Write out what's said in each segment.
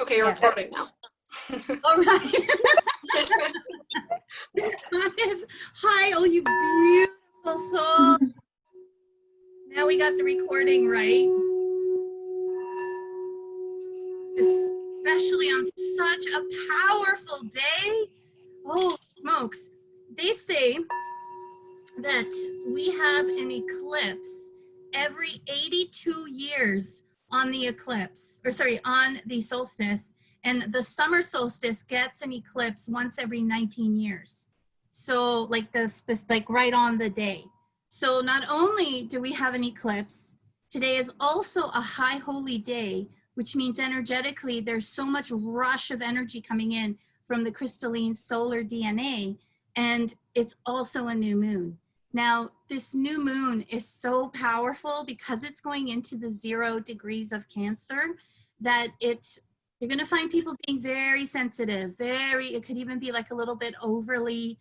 Okay, you're recording now. All right. Hi, oh, you beautiful soul. Now we got the recording right. Especially on such a powerful day. Oh, smokes. They say that we have an eclipse every 82 years on the eclipse, or sorry, on the solstice. And the summer solstice gets an eclipse once every 19 years. So like right on the day. So not only do we have an eclipse, today is also a high holy day, which means energetically there's so much rush of energy coming in from the crystalline solar DNA, and it's also a new moon. Now, this new moon is so powerful because it's going into the 0 degrees of Cancer that you're going to find people being very sensitive, it could even be like a little bit overly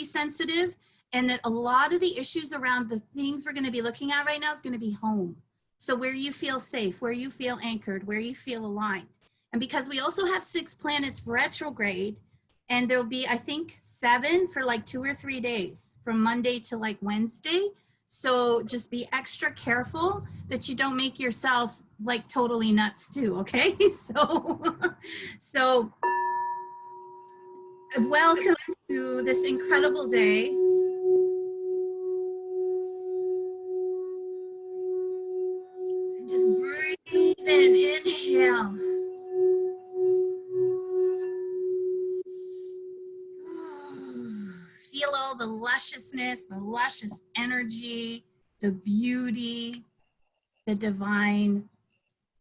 sensitive, and that a lot of the issues around the things we're going to be looking at right now is going to be home. So where you feel safe, where you feel anchored, where you feel aligned. And because we also have 6 planets retrograde, and there'll be, I think, 7 for like 2 or 3 days from Monday to like Wednesday. So just be extra careful that you don't make yourself like totally nuts too, okay? So welcome to this incredible day. Just breathe in, inhale. Feel all the lusciousness, the luscious energy, the beauty, the divine.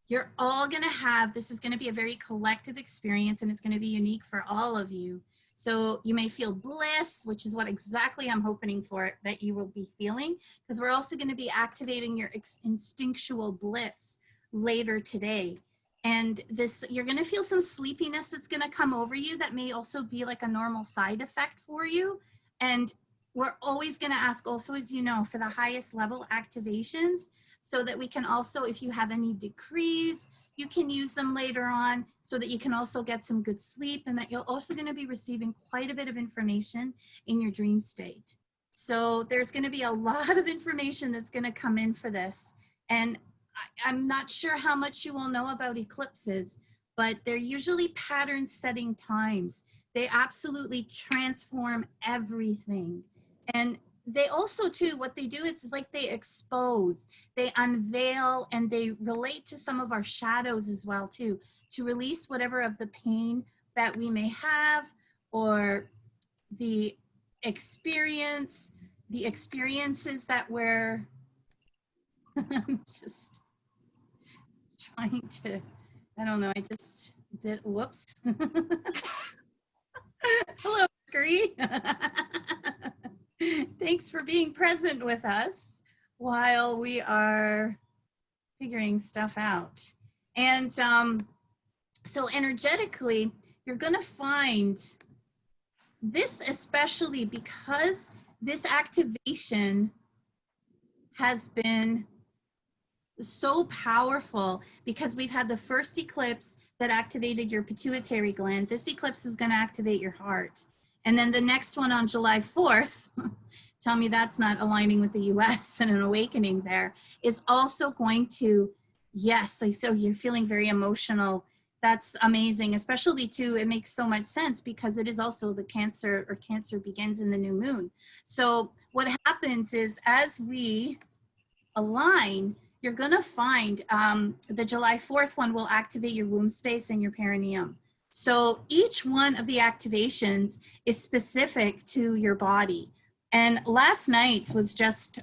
You're all going to have, this is going to be a very collective experience, and it's going to be unique for all of you. So you may feel bliss, which is what exactly I'm hoping for that you will be feeling, because we're also going to be activating your instinctual bliss later today. And this, you're going to feel some sleepiness that's going to come over you that may also be like a normal side effect for you. And we're always going to ask also, as you know, for the highest level activations, so that we can also, if you have any decrees, you can use them later on so that you can also get some good sleep, and that you're also going to be receiving quite a bit of information in your dream state. So there's going to be a lot of information that's going to come in for this. And I'm not sure how much you will know about eclipses, but they're usually pattern setting times. They absolutely transform everything. And they also too, what they do is like they expose, they unveil, and they relate to some of our shadows as well too, to release whatever of the pain that we may have, or the experiences that we're I'm just trying to, I don't know, I just did, whoops. Hello, Mercury. Thanks for being present with us while we are figuring stuff out. And so energetically, you're going to find this, especially because this activation has been so powerful, because we've had the first eclipse that activated your pituitary gland. This eclipse is going to activate your heart. And then the next one on July 4th, tell me that's not aligning with the US and an awakening there, is also going to, yes, so you're feeling very emotional. That's amazing, especially too, it makes so much sense because it is also the Cancer, or Cancer begins in the new moon. So what happens is, as we align, you're going to find the July 4th one will activate your womb space and your perineum. So each one of the activations is specific to your body. And last night's was just,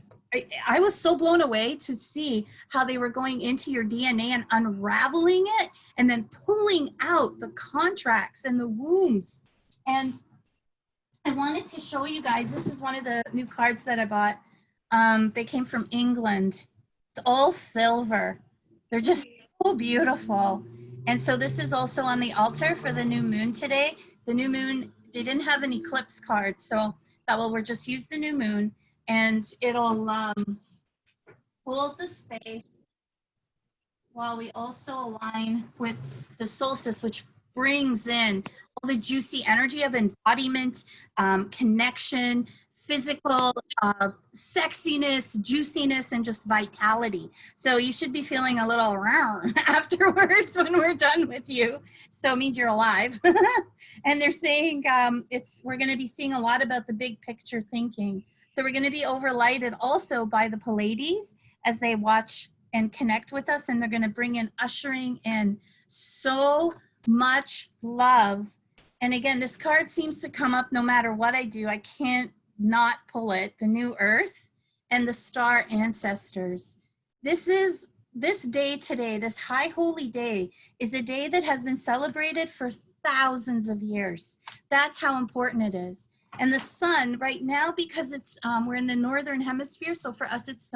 I was so blown away to see how they were going into your DNA and unraveling it, and then pulling out the contracts and the wombs. And I wanted to show you guys, this is one of the new cards that I bought. They came from England. It's all silver. They're just so beautiful. And so this is also on the altar for the new moon today. The new moon, they didn't have an eclipse card, so I thought, well, we'll just use the new moon, and it'll hold the space while we also align with the solstice, which brings in all the juicy energy of embodiment, connection, physical sexiness, juiciness, and just vitality. So you should be feeling a little round afterwards when we're done with you. So it means you're alive. And they're saying we're going to be seeing a lot about the big picture thinking. So we're going to be overlighted also by the Pleiades as they watch and connect with us, and they're going to bring in ushering in so much love. And again, this card seems to come up no matter what I do. I can't not pull it. The new earth and the star ancestors. This day today, this high holy day, is a day that has been celebrated for thousands of years. That's how important it is. And the sun right now, because it's we're in the northern hemisphere, so for us it's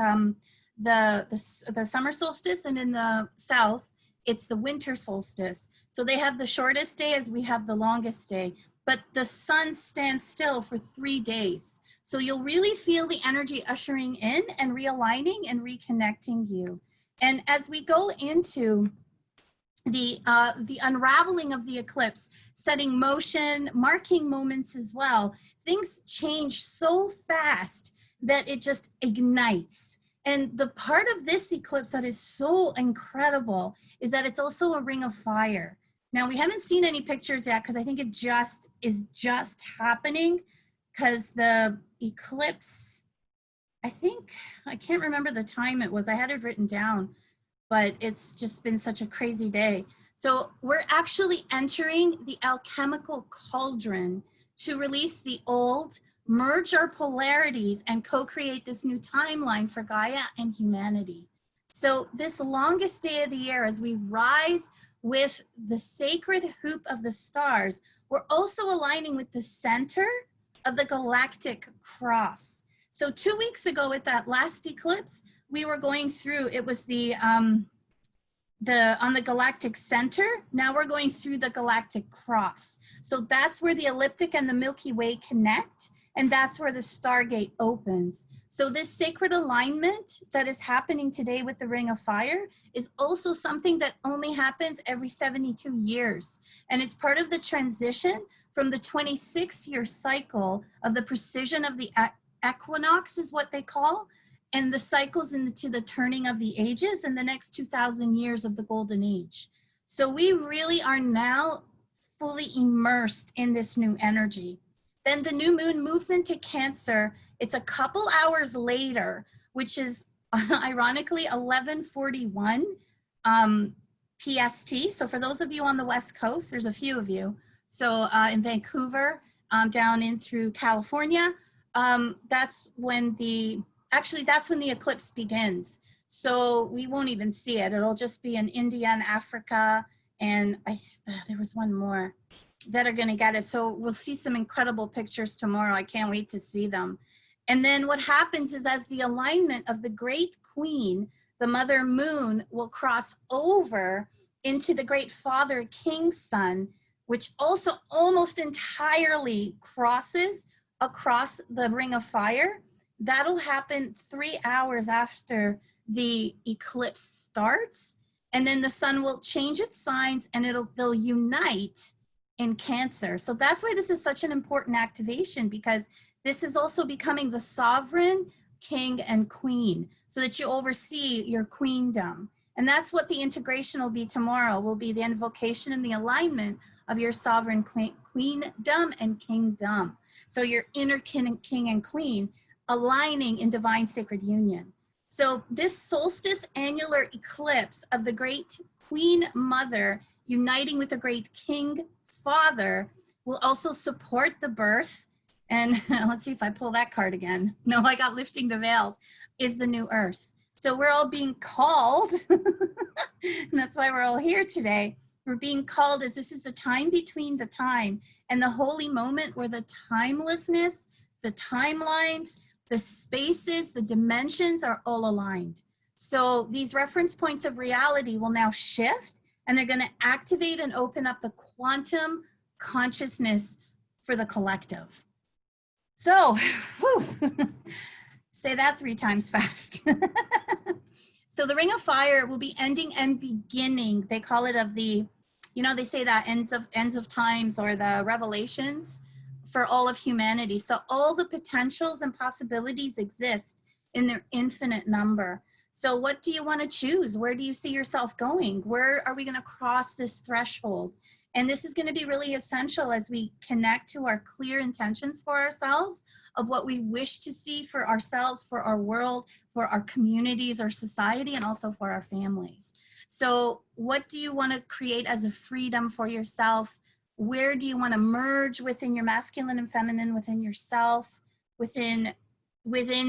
the summer solstice, and in the south it's the winter solstice. So they have the shortest day as we have the longest day, but the sun stands still for 3 days. So you'll really feel the energy ushering in and realigning and reconnecting you. And as we go into the unraveling of the eclipse, setting motion, marking moments as well, things change so fast that it just ignites. And the part of this eclipse that is so incredible is that it's also a ring of fire. Now, we haven't seen any pictures yet because I think it is just happening, because the eclipse, I can't remember the time it was. I had it written down, but it's just been such a crazy day. So we're actually entering the alchemical cauldron to release the old, merge our polarities, and co-create this new timeline for Gaia and humanity. So this longest day of the year, as we rise with the sacred hoop of the stars, we're also aligning with the center of the galactic cross. So 2 weeks ago at that last eclipse, we were going through, it was on the galactic center. Now we're going through the galactic cross. So that's where the ecliptic and the Milky Way connect, and that's where the Stargate opens. So this sacred alignment that is happening today with the Ring of Fire is also something that only happens every 72 years. And it's part of the transition from the 26-year cycle of the precision of the equinox, is what they call, and the cycles into the turning of the ages and the next 2,000 years of the golden age. So we really are now fully immersed in this new energy. Then the new moon moves into Cancer. It's a couple hours later, which is ironically 11:41 PST. So for those of you on the West Coast, there's a few of you. So in Vancouver, down in through California, that's when the eclipse begins. So we won't even see it. It'll just be in India and Africa, and there was one more that are going to get it. So we'll see some incredible pictures tomorrow. I can't wait to see them. And then what happens is, as the alignment of the great queen, the mother moon, will cross over into the great father king sun, which also almost entirely crosses across the Ring of Fire. That'll happen 3 hours after the eclipse starts. And then the sun will change its signs, and they'll unite in Cancer. So that's why this is such an important activation, because this is also becoming the sovereign king and queen, so that you oversee your queendom. And that's what the integration will be tomorrow, will be the invocation and the alignment of your sovereign queendom and kingdom. So your inner king and queen aligning in divine sacred union. So this solstice annular eclipse of the great Queen Mother uniting with the great King Father will also support the birth. And let's see if I pull that card again. No, I got lifting the veils, is the new earth. So we're all being called, and that's why we're all here today. We're being called as this is the time between the time and the holy moment where the timelessness, the timelines, the spaces, the dimensions are all aligned. So these reference points of reality will now shift, and they're going to activate and open up the quantum consciousness for the collective. So, say that 3 times fast. So the ring of fire will be ending and beginning. They call it of the, you know, they say that ends of times, or the revelations for all of humanity. So all the potentials and possibilities exist in their infinite number. So what do you want to choose? Where do you see yourself going? Where are we going to cross this threshold? And this is going to be really essential as we connect to our clear intentions for ourselves of what we wish to see for ourselves, for our world, for our communities, our society, and also for our families. So what do you want to create as a freedom for yourself? Where do you want to merge within your masculine and feminine, within yourself, within,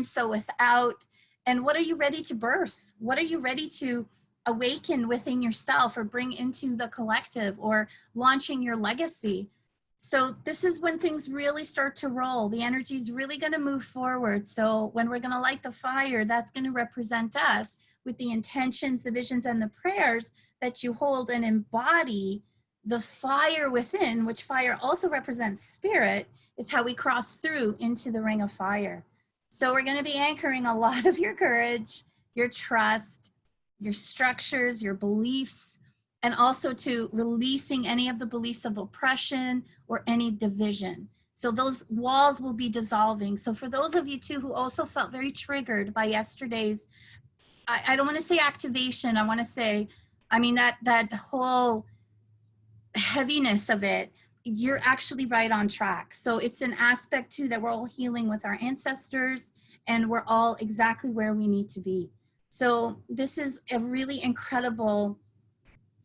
so without? And what are you ready to birth? What are you ready to awaken within yourself or bring into the collective, or launching your legacy? So this is when things really start to roll. The energy is really going to move forward. So when we're going to light the fire, that's going to represent us with the intentions, the visions, and the prayers that you hold and embody. The fire within, which fire also represents spirit, is how we cross through into the ring of fire. So we're going to be anchoring a lot of your courage, your trust, your structures, your beliefs, and also to releasing any of the beliefs of oppression or any division. So those walls will be dissolving. So for those of you too who also felt very triggered by yesterday's, I don't want to say activation, I want to say, I mean, that whole heaviness of it, you're actually right on track. So it's an aspect too that we're all healing with our ancestors, and we're all exactly where we need to be. So this is a really incredible,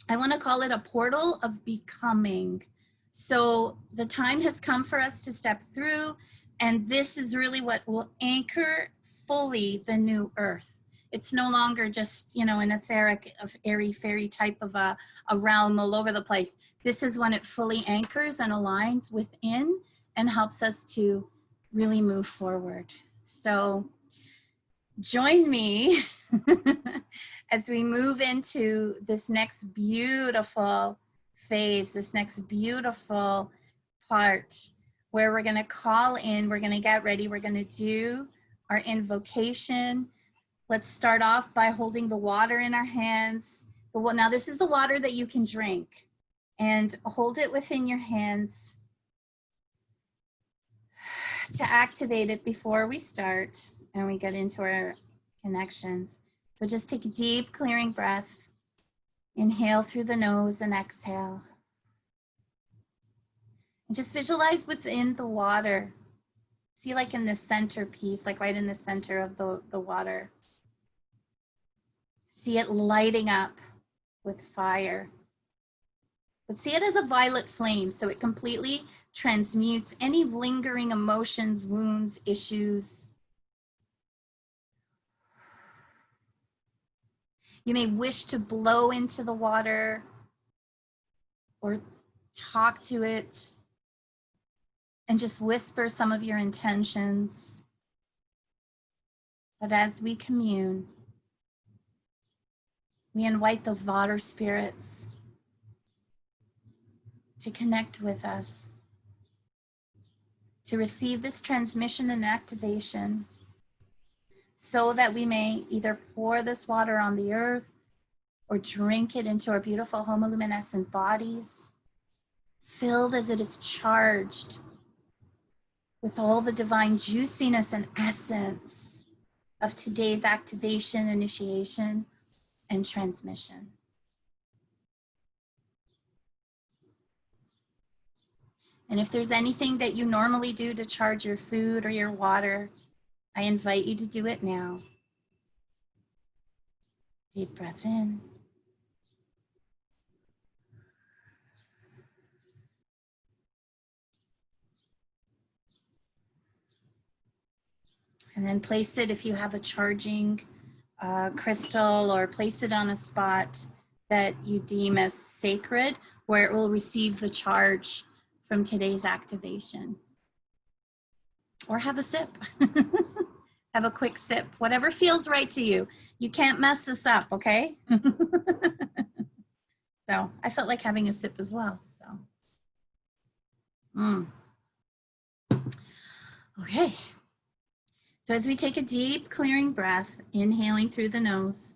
I want to call it a portal of becoming. So the time has come for us to step through, and this is really what will anchor fully the new earth. It's no longer just, you know, an etheric, of airy fairy type of a realm all over the place. This is when it fully anchors and aligns within and helps us to really move forward. So join me as we move into this next beautiful phase, this next beautiful part where we're going to call in, we're going to get ready, we're going to do our invocation. Let's start off by holding the water in our hands. Now this is the water that you can drink, and hold it within your hands to activate it before we start and we get into our connections. So just take a deep clearing breath. Inhale through the nose and exhale. And just visualize within the water. See, like in the centerpiece, like right in the center of the water. See it lighting up with fire. But see it as a violet flame, so it completely transmutes any lingering emotions, wounds, issues. You may wish to blow into the water or talk to it and just whisper some of your intentions. But as we commune, we invite the water spirits to connect with us, to receive this transmission and activation, so that we may either pour this water on the earth or drink it into our beautiful homoluminescent bodies, filled as it is charged with all the divine juiciness and essence of today's activation, initiation, and transmission. And if there's anything that you normally do to charge your food or your water, I invite you to do it now. Deep breath in. And then place it, if you have a charging crystal, or place it on a spot that you deem as sacred, where it will receive the charge from today's activation. Or have a sip. Have a quick sip, whatever feels right to you. You can't mess this up, okay? So I felt like having a sip as well, so. Okay. So as we take a deep clearing breath, inhaling through the nose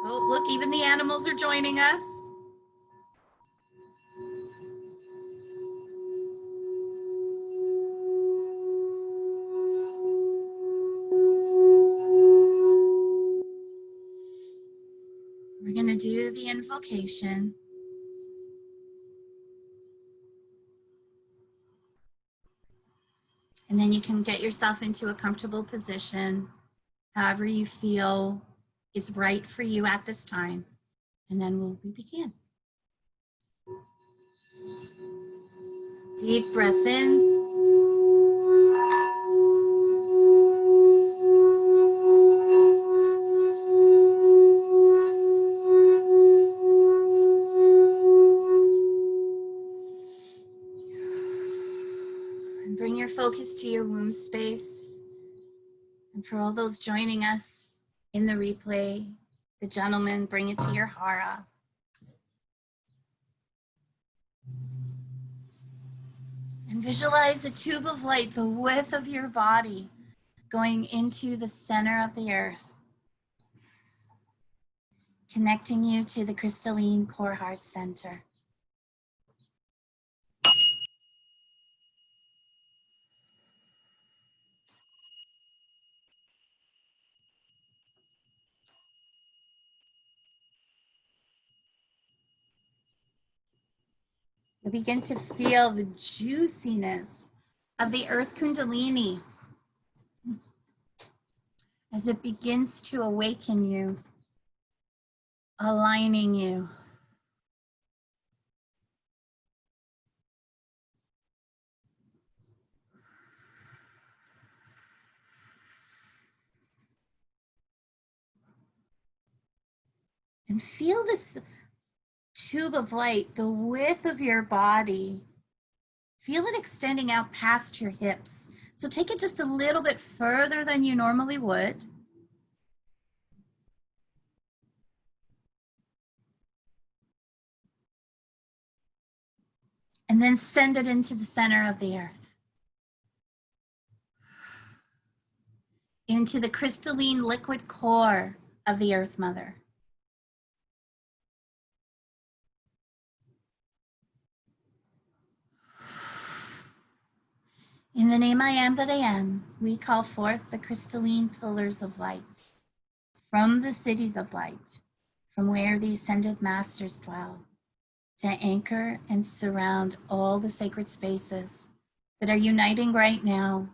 Oh, look, even the animals are joining us. We're going to do the invocation. And then you can get yourself into a comfortable position, however you feel is right for you at this time. And then we begin. Deep breath in. And bring your focus to your womb space. And for all those joining us in the replay, the gentlemen, bring it to your hara. And visualize a tube of light the width of your body going into the center of the earth, connecting you to the crystalline core heart center. You begin to feel the juiciness of the earth kundalini as it begins to awaken you, aligning you. And feel this tube of light, the width of your body. Feel it extending out past your hips. So take it just a little bit further than you normally would. And then send it into the center of the earth. Into the crystalline liquid core of the Earth Mother. In the name I am that I am, we call forth the crystalline pillars of light from the cities of light, from where the ascended masters dwell, to anchor and surround all the sacred spaces that are uniting right now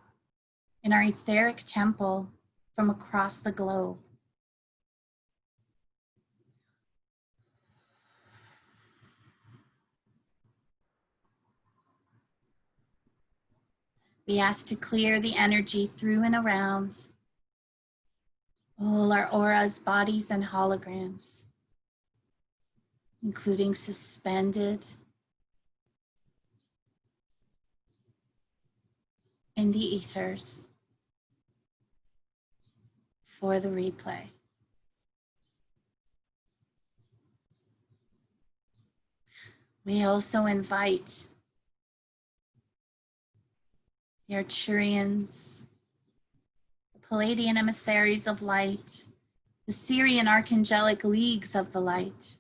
in our etheric temple from across the globe. We ask to clear the energy through and around all our auras, bodies, and holograms, including suspended in the ethers for the replay. We also invite the Arcturians, the Palladian emissaries of light, the Syrian archangelic leagues of the light,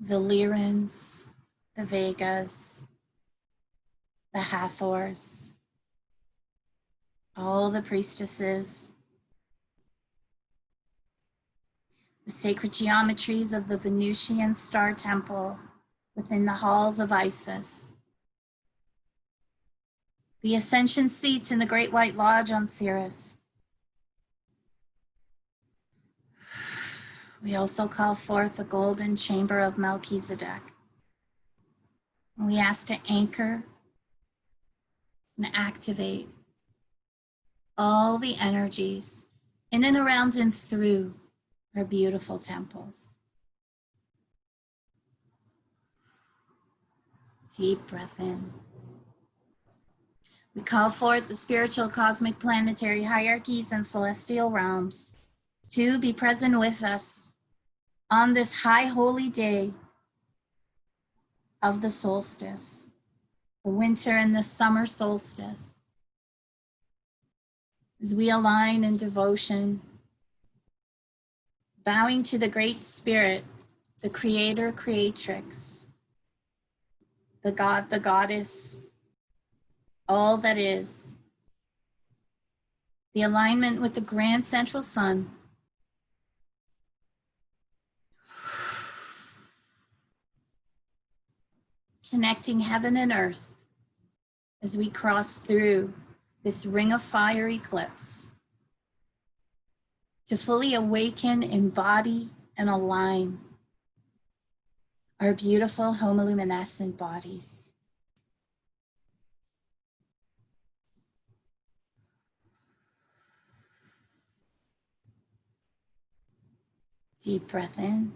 the Lyrans, the Vegas, the Hathors, all the priestesses, the sacred geometries of the Venusian star temple within the halls of Isis, the ascension seats in the Great White Lodge on Sirius. We also call forth the golden chamber of Melchizedek. And we ask to anchor and activate all the energies in and around and through our beautiful temples. Deep breath in. We call forth the spiritual, cosmic, planetary hierarchies and celestial realms to be present with us on this high holy day of the solstice, the winter and the summer solstice, as we align in devotion, bowing to the Great Spirit, the Creator, Creatrix, the God, the Goddess, all that is, the alignment with the Grand Central Sun, connecting heaven and earth as we cross through this ring of fire eclipse to fully awaken, embody, and align our beautiful homoluminescent bodies. Deep breath in.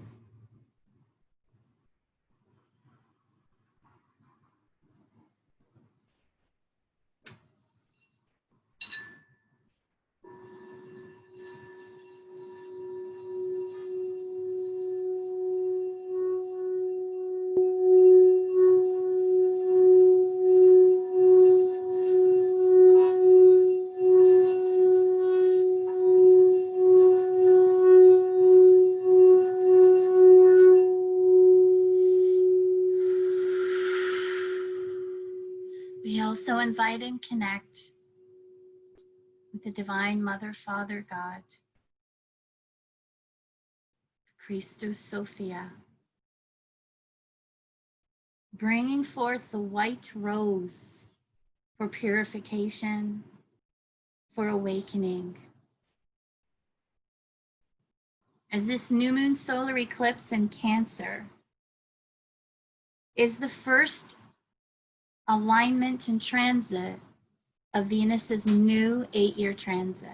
We also invite and connect with the Divine Mother, Father, God, Christus Sophia, bringing forth the white rose for purification, for awakening. As this new moon solar eclipse in Cancer is the first alignment and transit of Venus's new 8-year transit.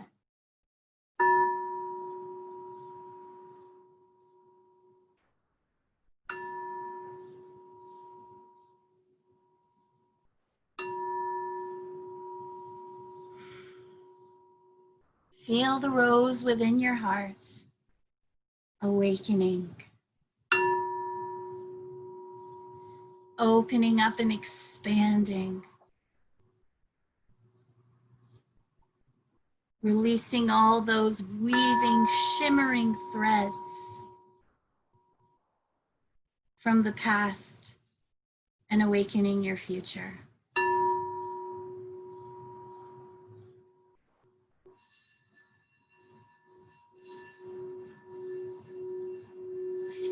Feel the rose within your heart, awakening, opening up and expanding, releasing all those weaving, shimmering threads from the past and awakening your future.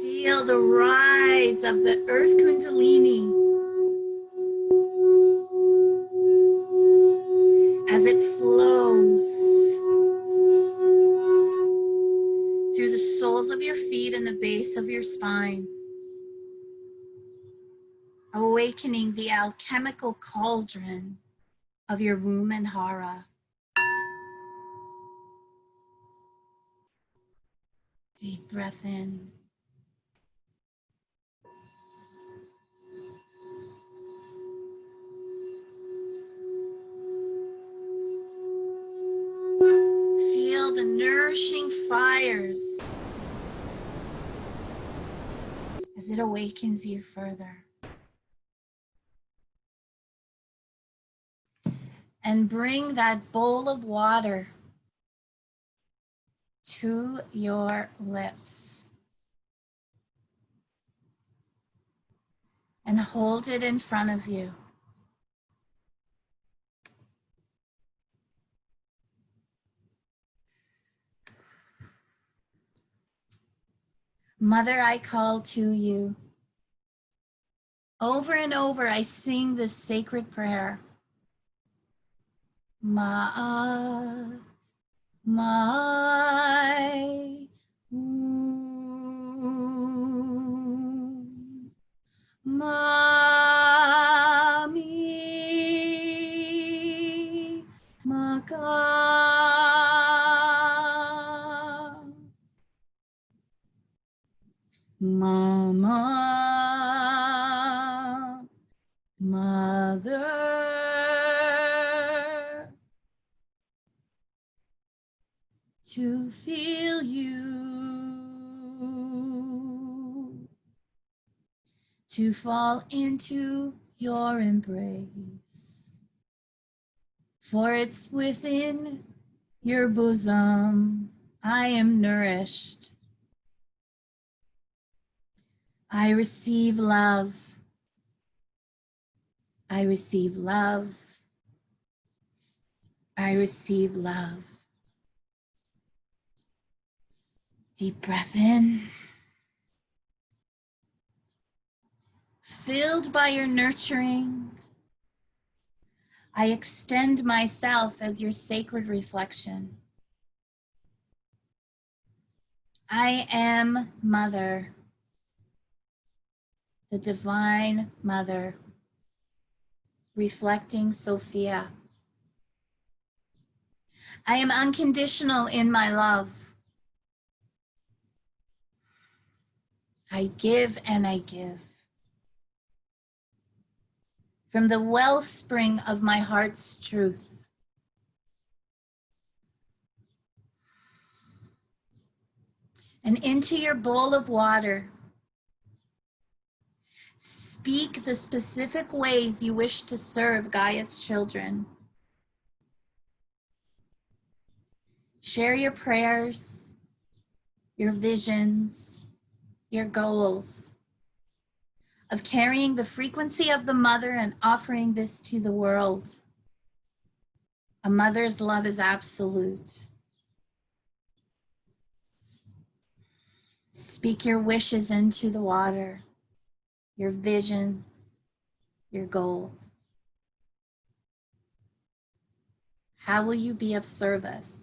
Feel the rise of the Earth Kundalini as it flows through the soles of your feet and the base of your spine, awakening the alchemical cauldron of your womb and hara. Deep breath in. Feel the nourishing fires as it awakens you further. And bring that bowl of water to your lips. And hold it in front of you. Mother, I call to you. Over and over, I sing this sacred prayer. Ma'at, mai, mami, maka. Mama, Mother, to feel you to fall into your embrace. For it's within your bosom I am nourished. I receive love. I receive love. I receive love. Deep breath in. Filled by your nurturing, I extend myself as your sacred reflection. I am Mother, the Divine Mother, reflecting Sophia. I am unconditional in my love. I give and I give. From the wellspring of my heart's truth. And into your bowl of water, speak the specific ways you wish to serve Gaia's children. Share your prayers, your visions, your goals of carrying the frequency of the mother and offering this to the world. A mother's love is absolute. Speak your wishes into the water, your visions, your goals. How will you be of service?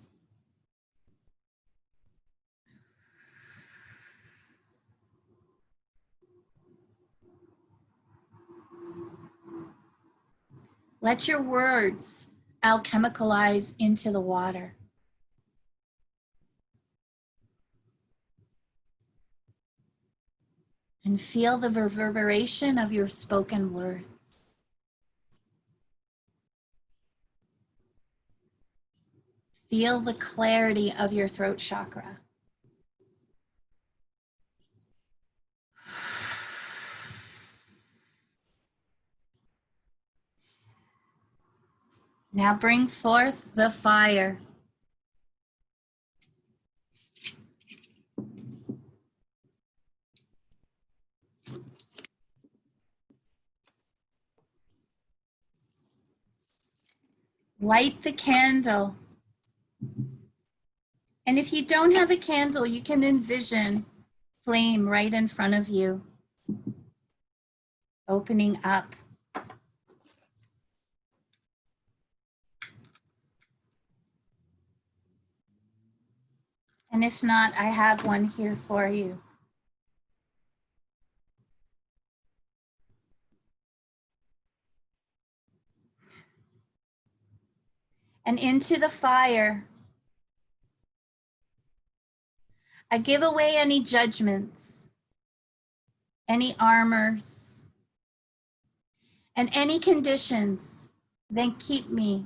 Let your words alchemicalize into the water. And feel the reverberation of your spoken words. Feel the clarity of your throat chakra. Now bring forth the fire. Light the candle. And if you don't have a candle, you can envision flame right in front of you, opening up. And if not, I have one here for you. And into the fire, I give away any judgments, any armors, and any conditions that keep me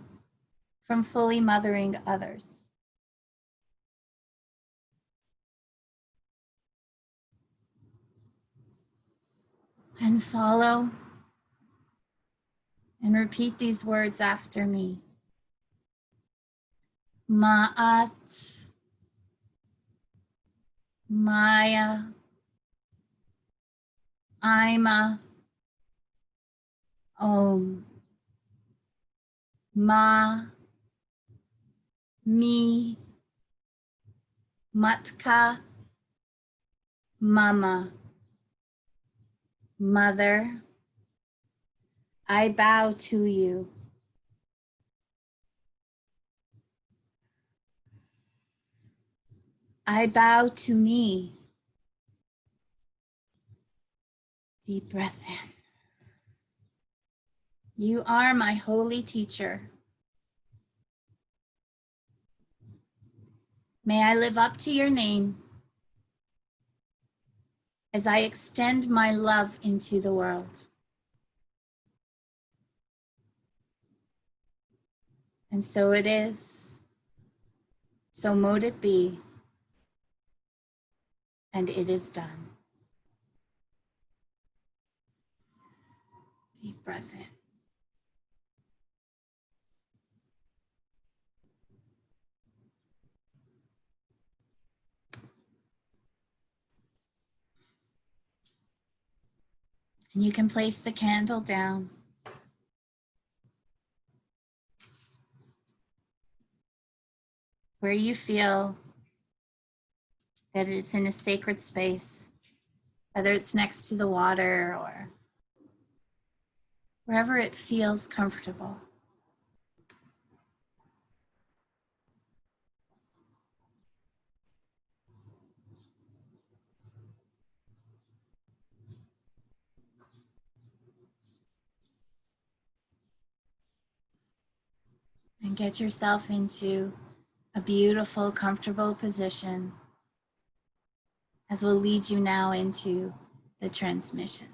from fully mothering others. And follow and repeat these words after me. Ma'at, Maya, Ima, Om. Ma, Mi, Matka, Mama. Mother, I bow to you. I bow to me. Deep breath in. You are my holy teacher. May I live up to your name as I extend my love into the world. And so it is. So mote it be. And it is done. Deep breath in. And you can place the candle down. Where you feel that it's in a sacred space, whether it's next to the water or wherever it feels comfortable. And get yourself into a beautiful, comfortable position as we'll lead you now into the transmission.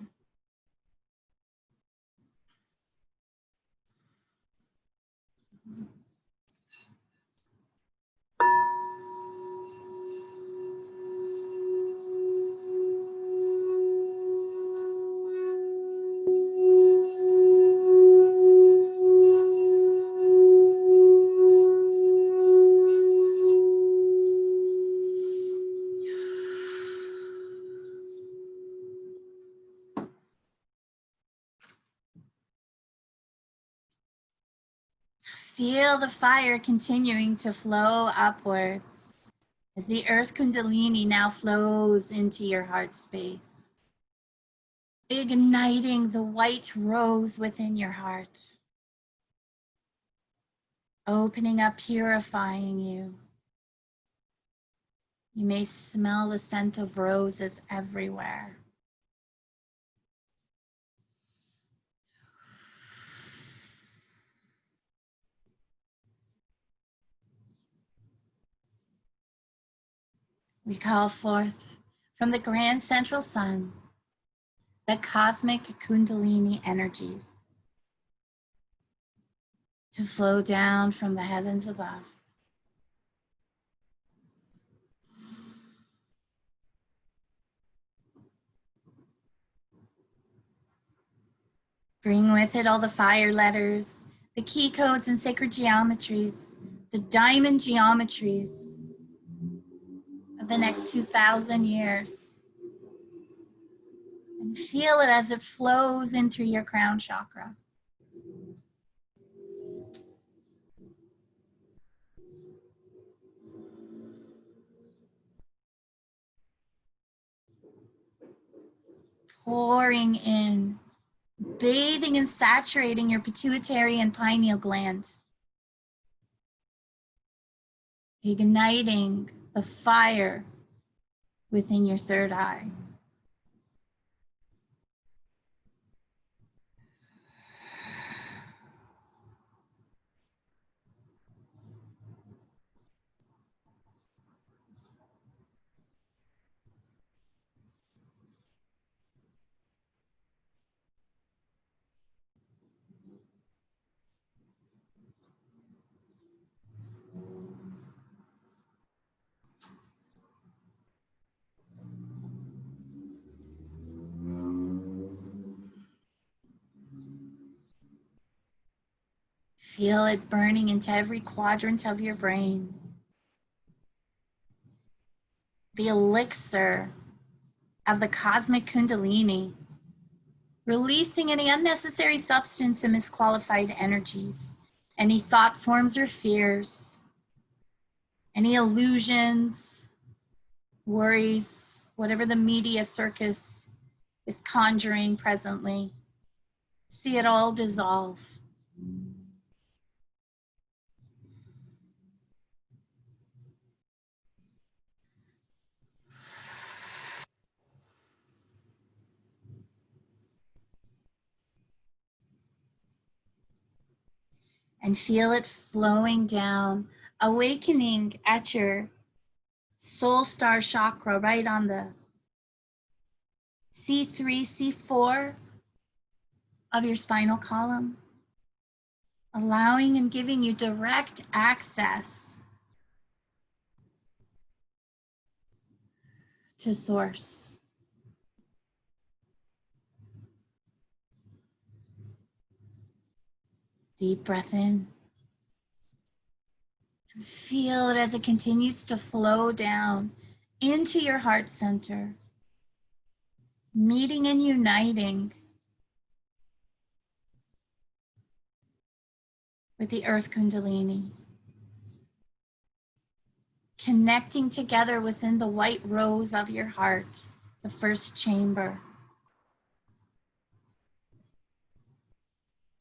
Feel the fire continuing to flow upwards as the earth kundalini now flows into your heart space, igniting the white rose within your heart, opening up, purifying you. You may smell the scent of roses everywhere. We call forth from the grand central sun the cosmic kundalini energies to flow down from the heavens above. Bring with it all the fire letters, the key codes and sacred geometries, the diamond geometries of the next 2,000 years. And feel it as it flows into your crown chakra. Pouring in, bathing and saturating your pituitary and pineal gland. Igniting the fire within your third eye. Feel it burning into every quadrant of your brain. The elixir of the cosmic kundalini, releasing any unnecessary substance and misqualified energies, any thought forms or fears, any illusions, worries, whatever the media circus is conjuring presently. See it all dissolve. And feel it flowing down, awakening at your soul star chakra, right on the C3, C4 of your spinal column, allowing and giving you direct access to source. Deep breath in. And feel it as it continues to flow down into your heart center, meeting and uniting with the Earth Kundalini, connecting together within the white rose of your heart, the first chamber,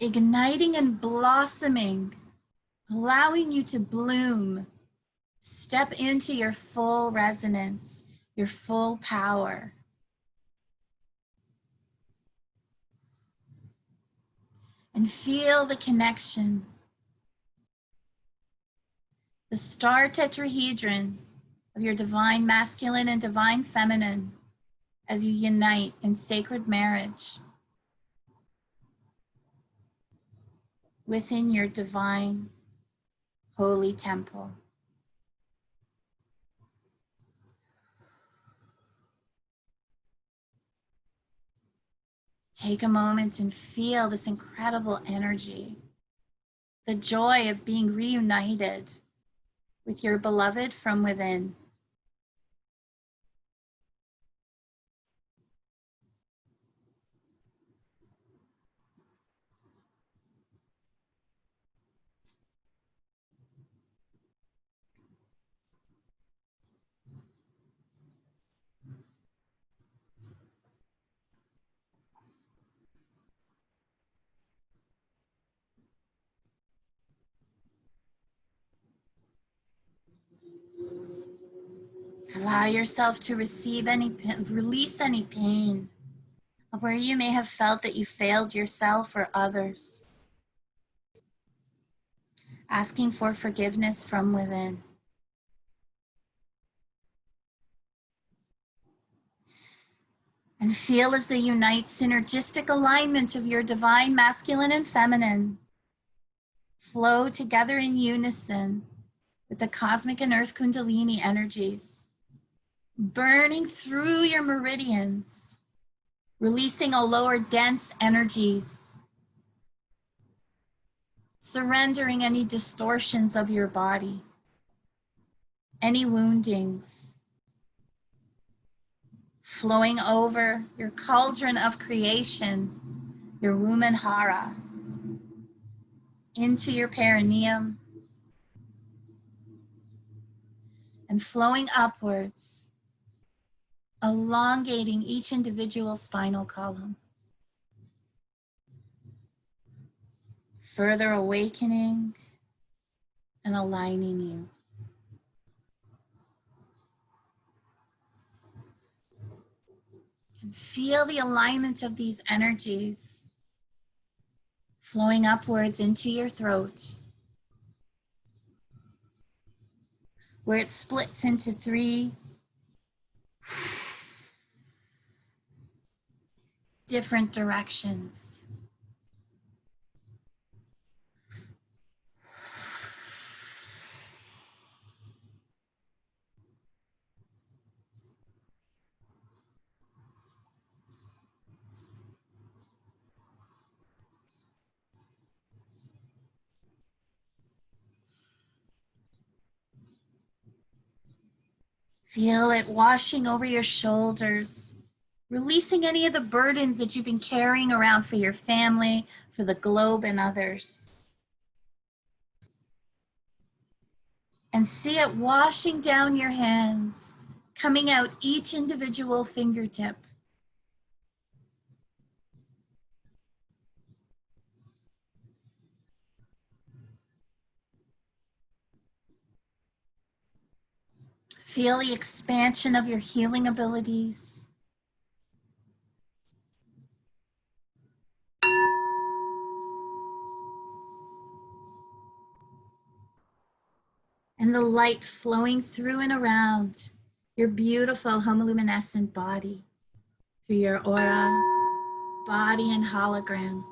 igniting and blossoming, allowing you to bloom, step into your full resonance, your full power. And feel the connection. The star tetrahedron of your divine masculine and divine feminine as you unite in sacred marriage within your divine holy temple. Take a moment and feel this incredible energy, the joy of being reunited with your beloved from within. Allow yourself to release any pain of where you may have felt that you failed yourself or others. Asking for forgiveness from within. And feel as they unite synergistic alignment of your divine masculine and feminine flow together in unison with the cosmic and earth kundalini energies, burning through your meridians, releasing all lower dense energies, surrendering any distortions of your body, any woundings, flowing over your cauldron of creation, your womb and hara, into your perineum, and flowing upwards, elongating each individual spinal column, further awakening and aligning you. And feel the alignment of these energies flowing upwards into your throat, where it splits into 3 different directions. Feel it washing over your shoulders, releasing any of the burdens that you've been carrying around for your family, for the globe, and others. And see it washing down your hands, coming out each individual fingertip. Feel the expansion of your healing abilities. And the light flowing through and around your beautiful homoluminescent body, through your aura, body, and hologram.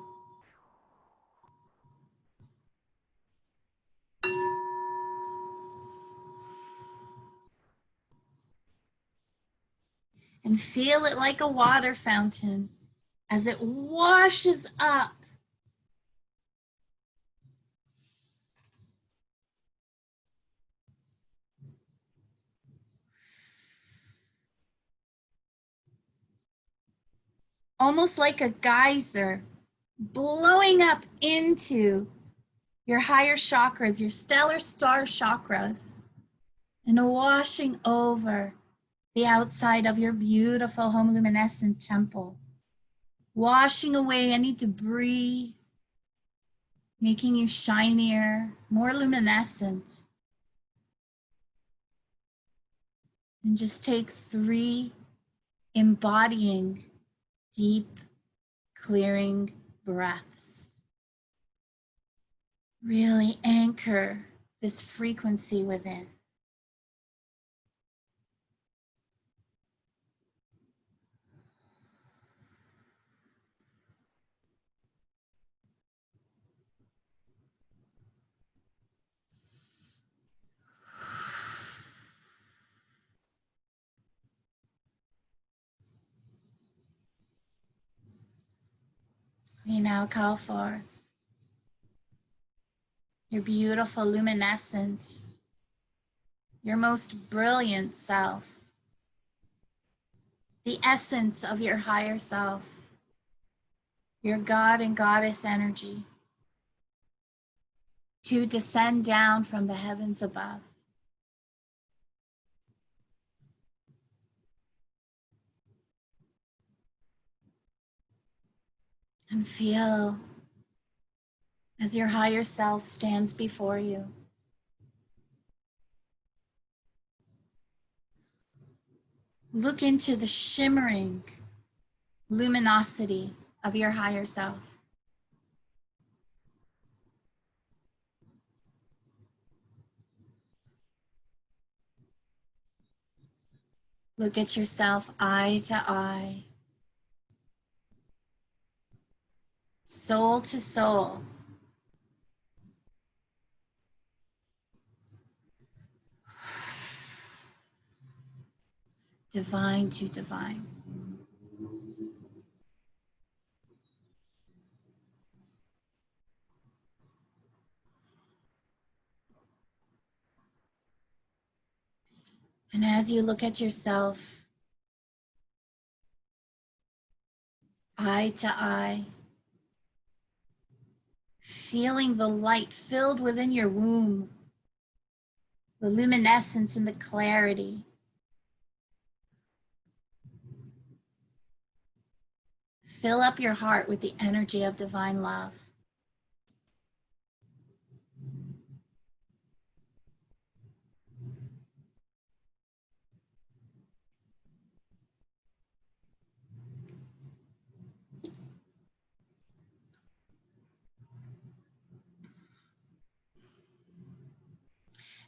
And feel it like a water fountain as it washes up almost like a geyser, blowing up into your higher chakras, your stellar star chakras, and washing over the outside of your beautiful home luminescent temple, washing away any debris, making you shinier, more luminescent. And just take 3 embodying, deep, clearing breaths. Really anchor this frequency within. We now call forth your beautiful luminescent, your most brilliant self, the essence of your higher self, your God and Goddess energy, to descend down from the heavens above. And feel as your higher self stands before you. Look into the shimmering luminosity of your higher self. Look at yourself eye to eye, soul to soul. Divine to divine. And as you look at yourself, eye to eye, feeling the light filled within your womb, the luminescence and the clarity. Fill up your heart with the energy of divine love.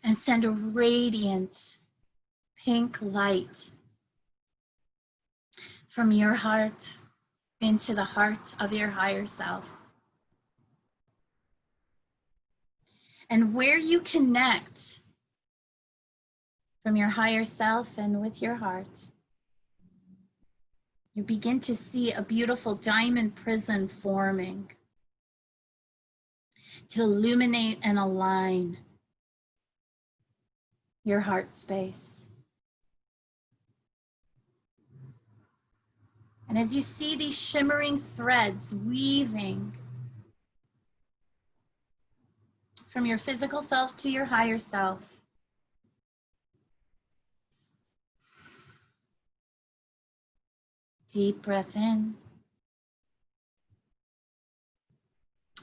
And send a radiant pink light from your heart into the heart of your higher self. And where you connect from your higher self and with your heart, you begin to see a beautiful diamond prism forming to illuminate and align your heart space. And as you see these shimmering threads weaving from your physical self to your higher self, deep breath in.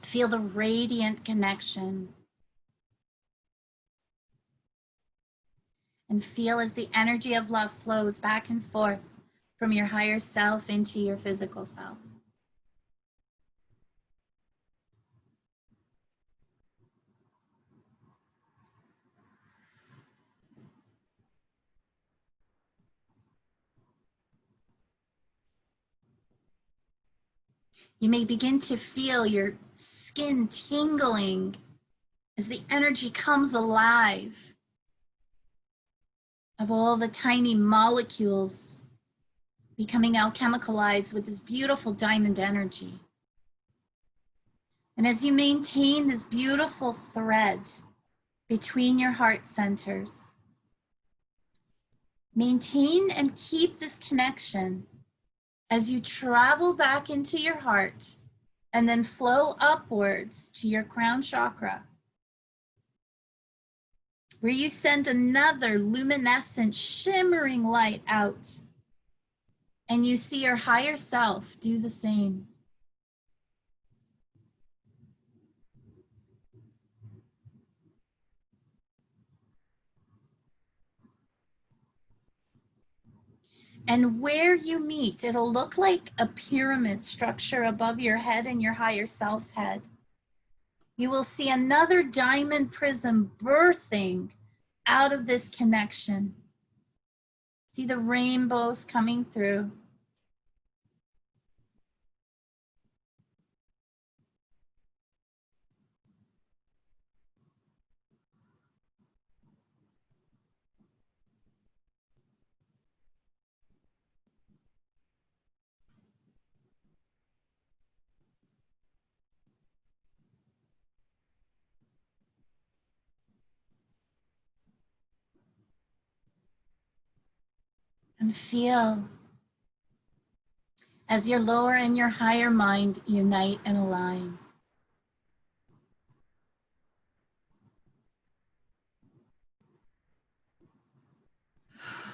Feel the radiant connection. And feel as the energy of love flows back and forth from your higher self into your physical self. You may begin to feel your skin tingling as the energy comes alive of all the tiny molecules becoming alchemicalized with this beautiful diamond energy. And as you maintain this beautiful thread between your heart centers, maintain and keep this connection as you travel back into your heart and then flow upwards to your crown chakra, where you send another luminescent, shimmering light out, and you see your higher self do the same. And where you meet, it'll look like a pyramid structure above your head and your higher self's head. You will see another diamond prism birthing out of this connection. See the rainbows coming through. And feel as your lower and your higher mind unite and align.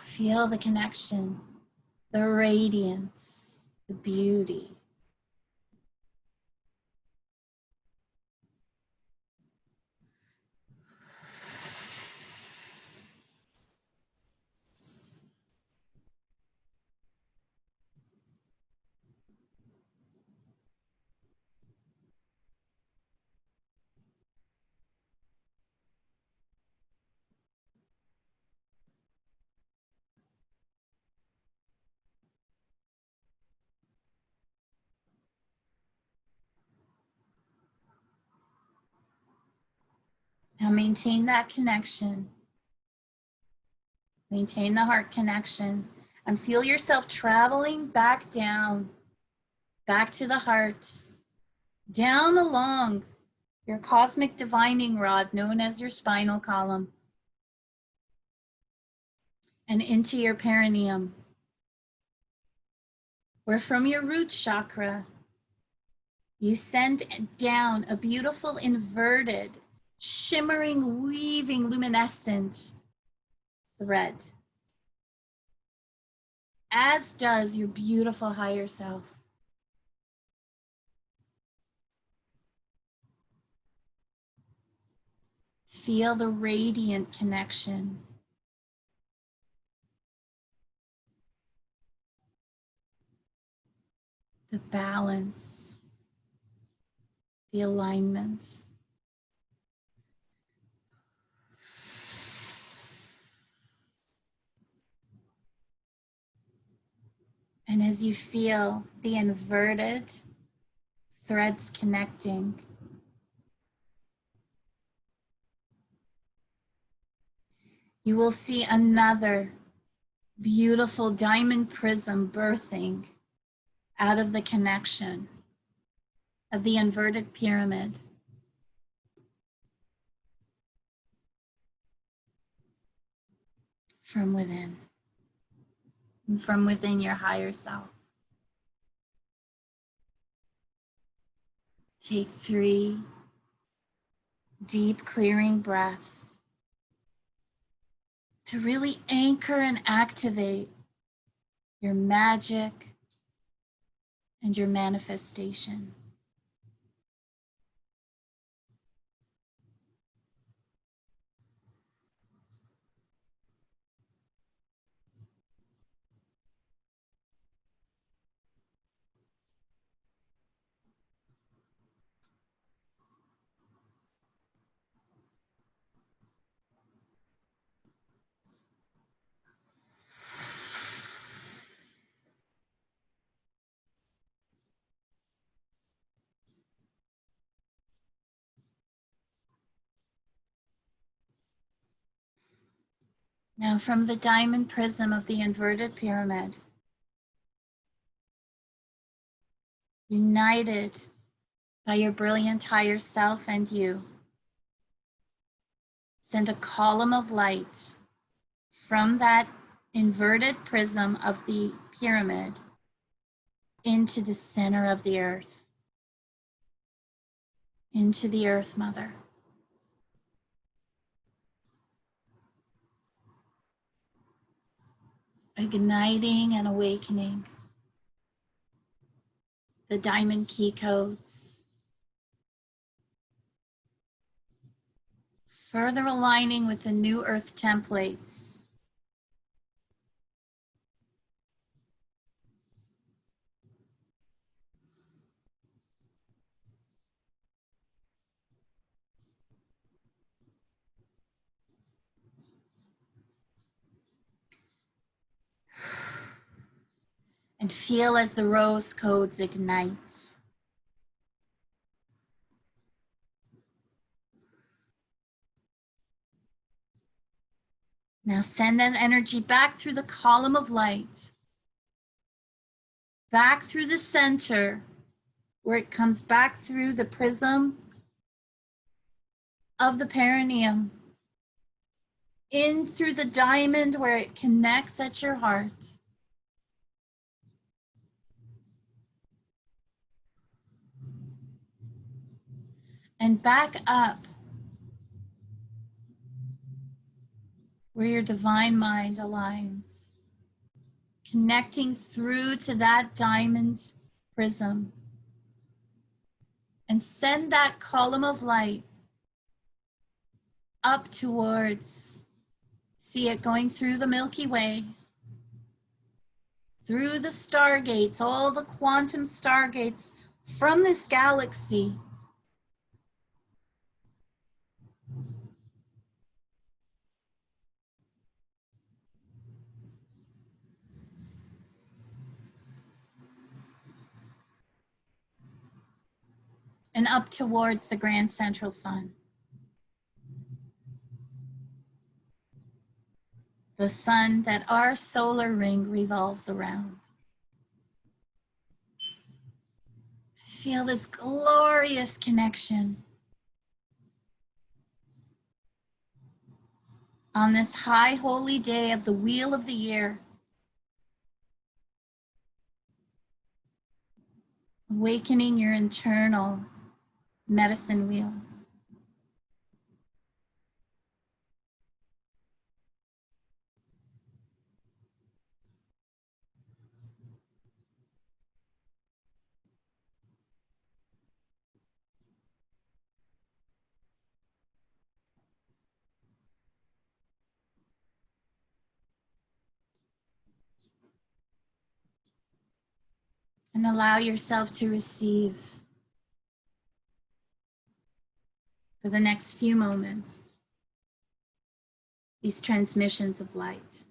Feel the connection, the radiance, the beauty. Now maintain that connection. Maintain the heart connection and feel yourself traveling back down, back to the heart, down along your cosmic divining rod known as your spinal column, and into your perineum, where from your root chakra, you send down a beautiful inverted, shimmering, weaving, luminescent thread, as does your beautiful higher self. Feel the radiant connection. The balance, the alignment. And as you feel the inverted threads connecting, you will see another beautiful diamond prism birthing out of the connection of the inverted pyramid. From within, and from within your higher self. Take 3 deep clearing breaths to really anchor and activate your magic and your manifestation. Now from the diamond prism of the inverted pyramid, united by your brilliant higher self and you, send a column of light from that inverted prism of the pyramid into the center of the earth, into the Earth Mother. Igniting and awakening the diamond key codes. Further aligning with the new earth templates. And feel as the rose codes ignite. Now send that energy back through the column of light, back through the center, where it comes back through the prism of the perineum, in through the diamond where it connects at your heart. And back up where your divine mind aligns, connecting through to that diamond prism. And send that column of light up towards, see it going through the Milky Way, through the stargates, all the quantum stargates from this galaxy. And up towards the grand central sun. The sun that our solar ring revolves around. Feel this glorious connection on this high holy day of the wheel of the year. Awakening your internal medicine wheel. And allow yourself to receive for the next few moments these transmissions of light.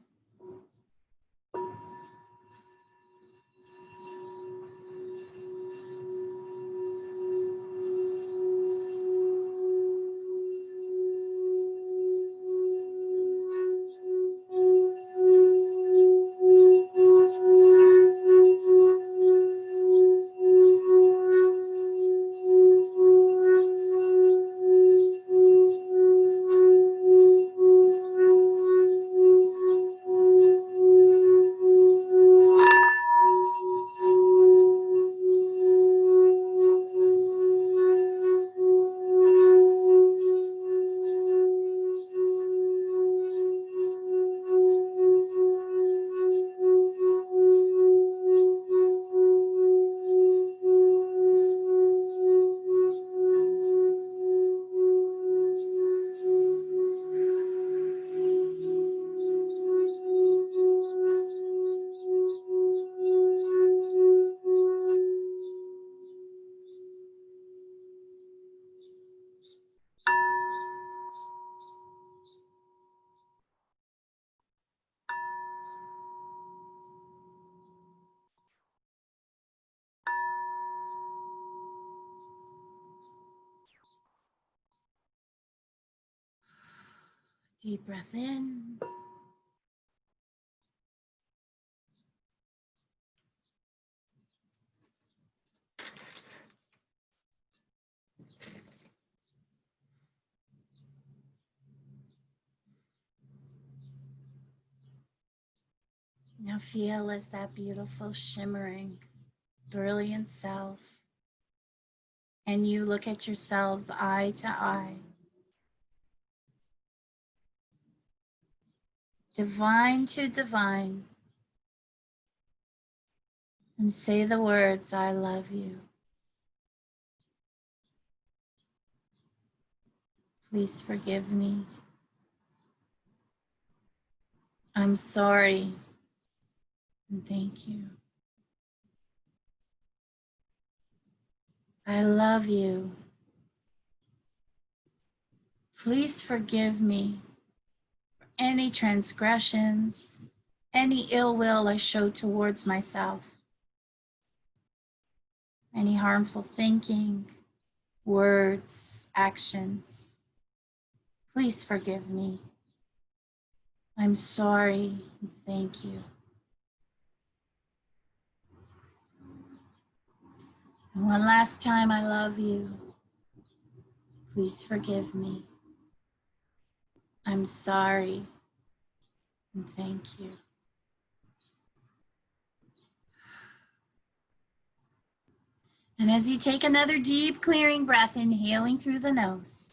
Deep breath in. Now feel as that beautiful shimmering brilliant self, and you look at yourselves eye to eye, divine to divine, and say the words, I love you. Please forgive me. I'm sorry, and thank you. I love you. Please forgive me for any transgressions, any ill will I show towards myself, any harmful thinking, words, actions. Please forgive me. I'm sorry, and thank you. And one last time, I love you. Please forgive me. I'm sorry, and thank you. And as you take another deep clearing breath, inhaling through the nose,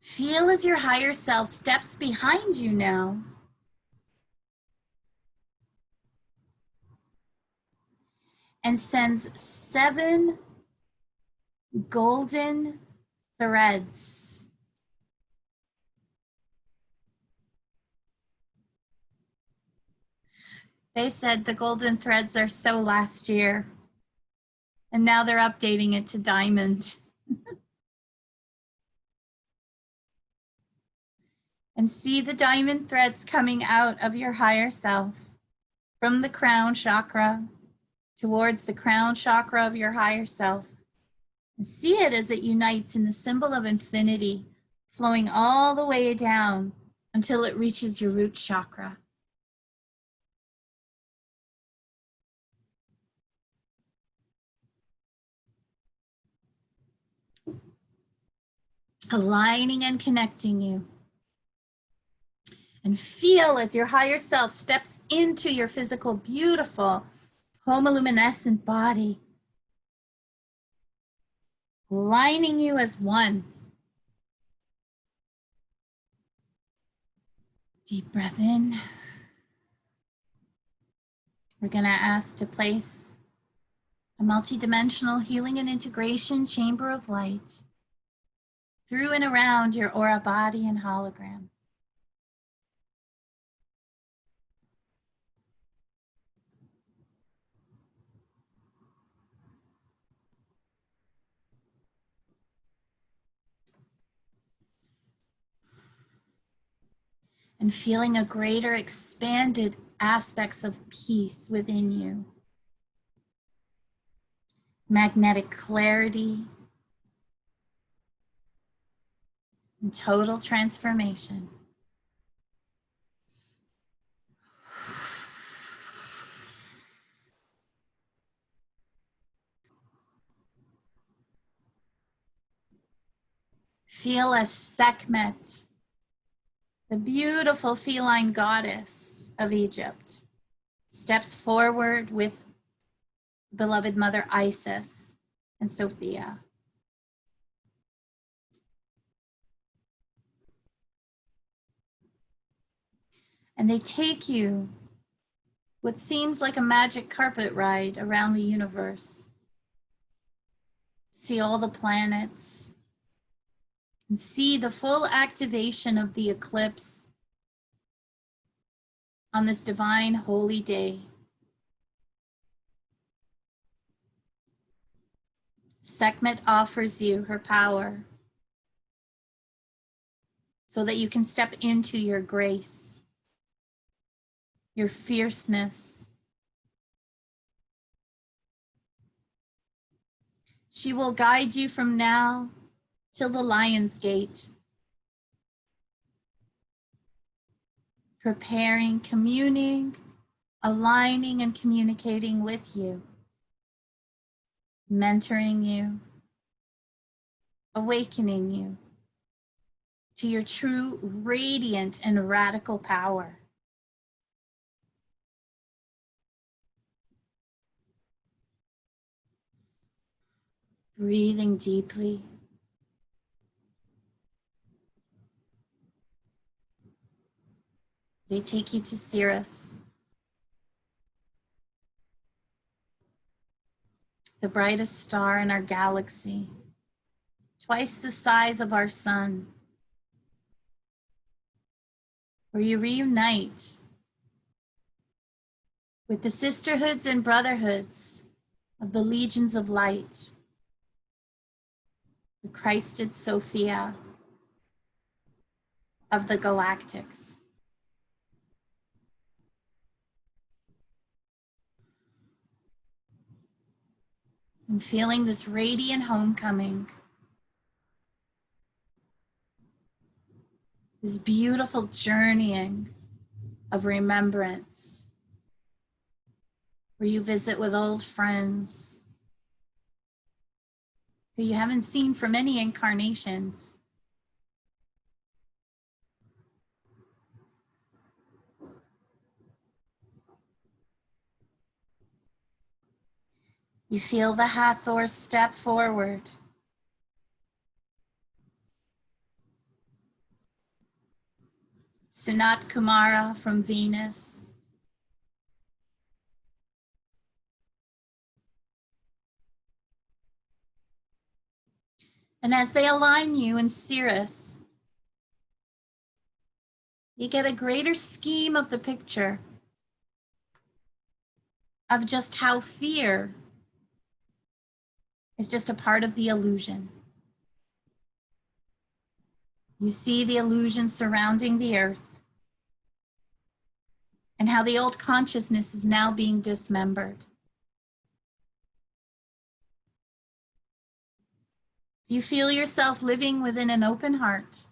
feel as your higher self steps behind you now. And sends 7 golden threads. They said the golden threads are so last year, and now they're updating it to diamond. And see the diamond threads coming out of your higher self from the crown chakra towards the crown chakra of your higher self. And see it as it unites in the symbol of infinity, flowing all the way down until it reaches your root chakra. Aligning and connecting you. And feel as your higher self steps into your physical, beautiful, homoluminescent body, aligning you as one. Deep breath in. We're going to ask to place a multidimensional healing and integration chamber of light through and around your aura body and hologram. And feeling a greater expanded aspects of peace within you. Magnetic clarity and total transformation. Feel as Sekhmet, the beautiful feline goddess of Egypt, steps forward with beloved mother Isis and Sophia. And they take you what seems like a magic carpet ride around the universe. See all the planets and see the full activation of the eclipse on this divine holy day. Sekhmet offers you her power so that you can step into your grace, your fierceness. She will guide you from now till the Lion's Gate, preparing, communing, aligning, and communicating with you, mentoring you, awakening you to your true, radiant, and radical power. Breathing deeply. They take you to Sirius, the brightest star in our galaxy, twice the size of our sun, where you reunite with the sisterhoods and brotherhoods of the legions of light, the Christed Sophia of the galactics. And feeling this radiant homecoming, this beautiful journeying of remembrance, where you visit with old friends who you haven't seen for many incarnations. You feel the Hathor step forward. Sunat Kumara from Venus. And as they align you in Sirius, you get a greater scheme of the picture of just how fear is just a part of the illusion. You see the illusion surrounding the earth and how the old consciousness is now being dismembered. You feel yourself living within an open heart.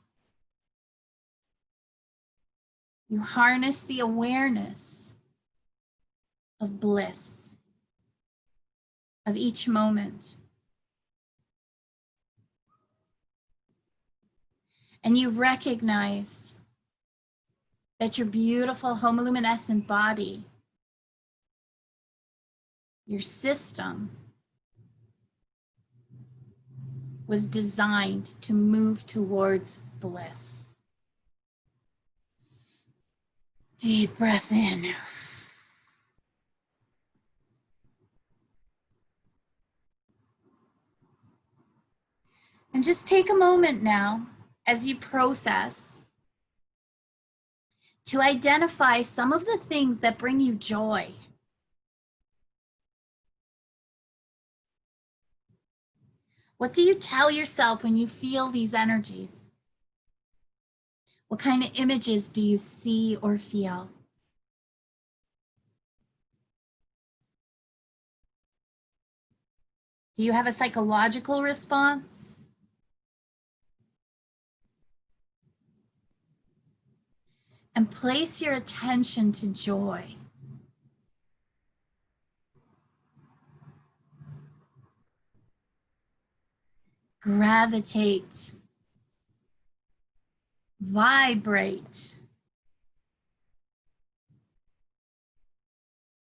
You harness the awareness of bliss, of each moment. And you recognize that your beautiful homoluminescent body, your system, was designed to move towards bliss. Deep breath in. And just take a moment now as you process to identify some of the things that bring you joy. What do you tell yourself when you feel these energies? What kind of images do you see or feel? Do you have a psychological response? And place your attention to joy. Gravitate, vibrate,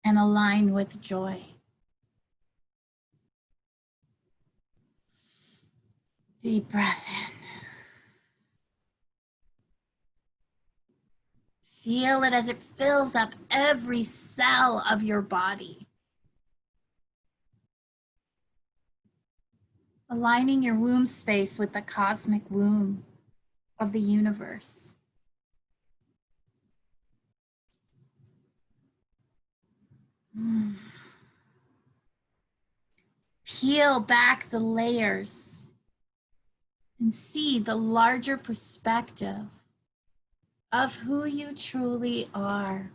and align with joy. Deep breath in. Feel it as it fills up every cell of your body. Aligning your womb space with the cosmic womb of the universe. Peel back the layers and see the larger perspective of who you truly are.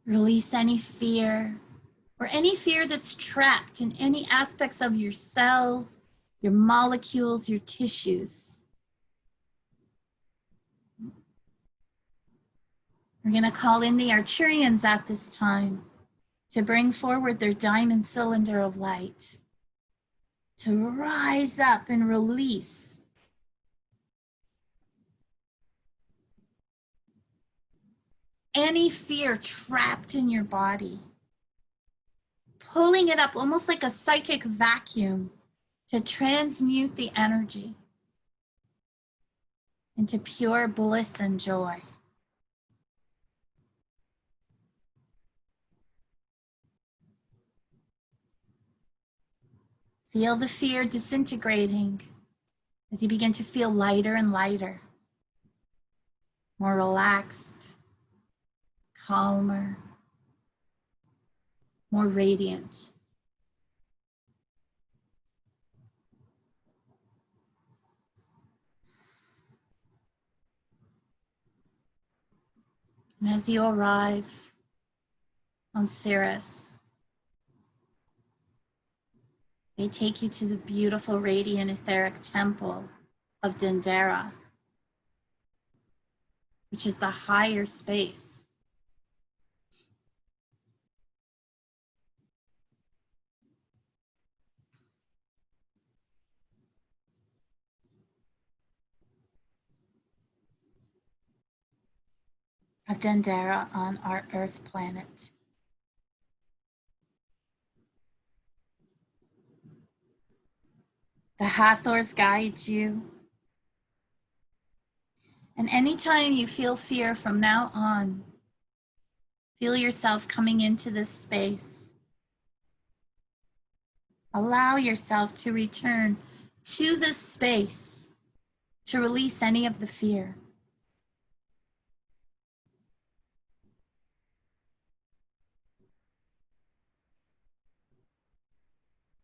Release any fear or any fear that's trapped in any aspects of your cells, your molecules, your tissues. We're going to call in the Arcturians at this time to bring forward their diamond cylinder of light, to rise up and release any fear trapped in your body, pulling it up almost like a psychic vacuum to transmute the energy into pure bliss and joy. Feel the fear disintegrating as you begin to feel lighter and lighter, more relaxed, calmer, more radiant. And as you arrive on Cirrus, they take you to the beautiful radiant etheric temple of Dendera, which is the higher space. Of Dendera on our Earth planet. The Hathors guide you. And anytime you feel fear from now on, feel yourself coming into this space. Allow yourself to return to this space to release any of the fear.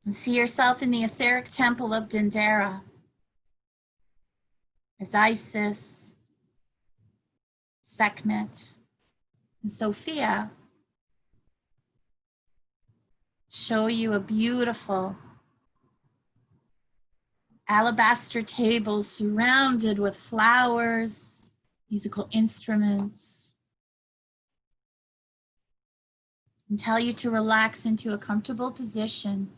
And see yourself in the etheric temple of Dendera as Isis, Sekhmet, and Sophia show you a beautiful alabaster table surrounded with flowers, musical instruments, and tell you to relax into a comfortable position.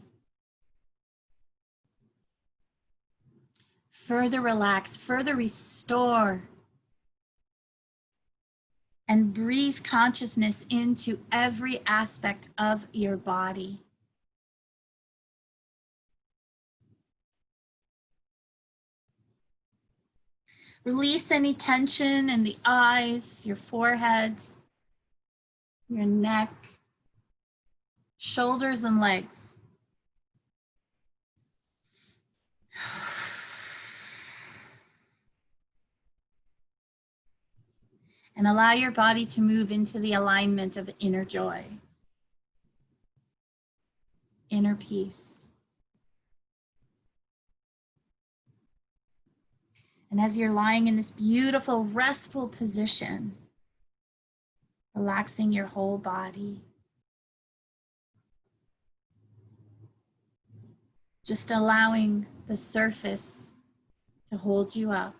Further relax, further restore, and breathe consciousness into every aspect of your body. Release any tension in the eyes, your forehead, your neck, shoulders, and legs. And allow your body to move into the alignment of inner joy, inner peace. And as you're lying in this beautiful, restful position, relaxing your whole body, just allowing the surface to hold you up.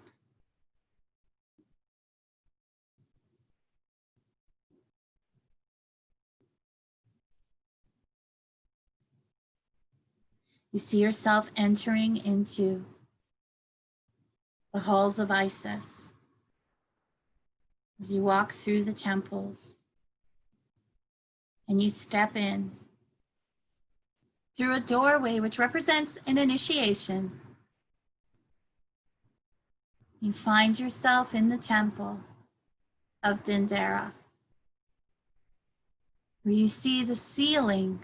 You see yourself entering into the halls of Isis as you walk through the temples and you step in through a doorway which represents an initiation. You find yourself in the temple of Dendera, where you see the ceiling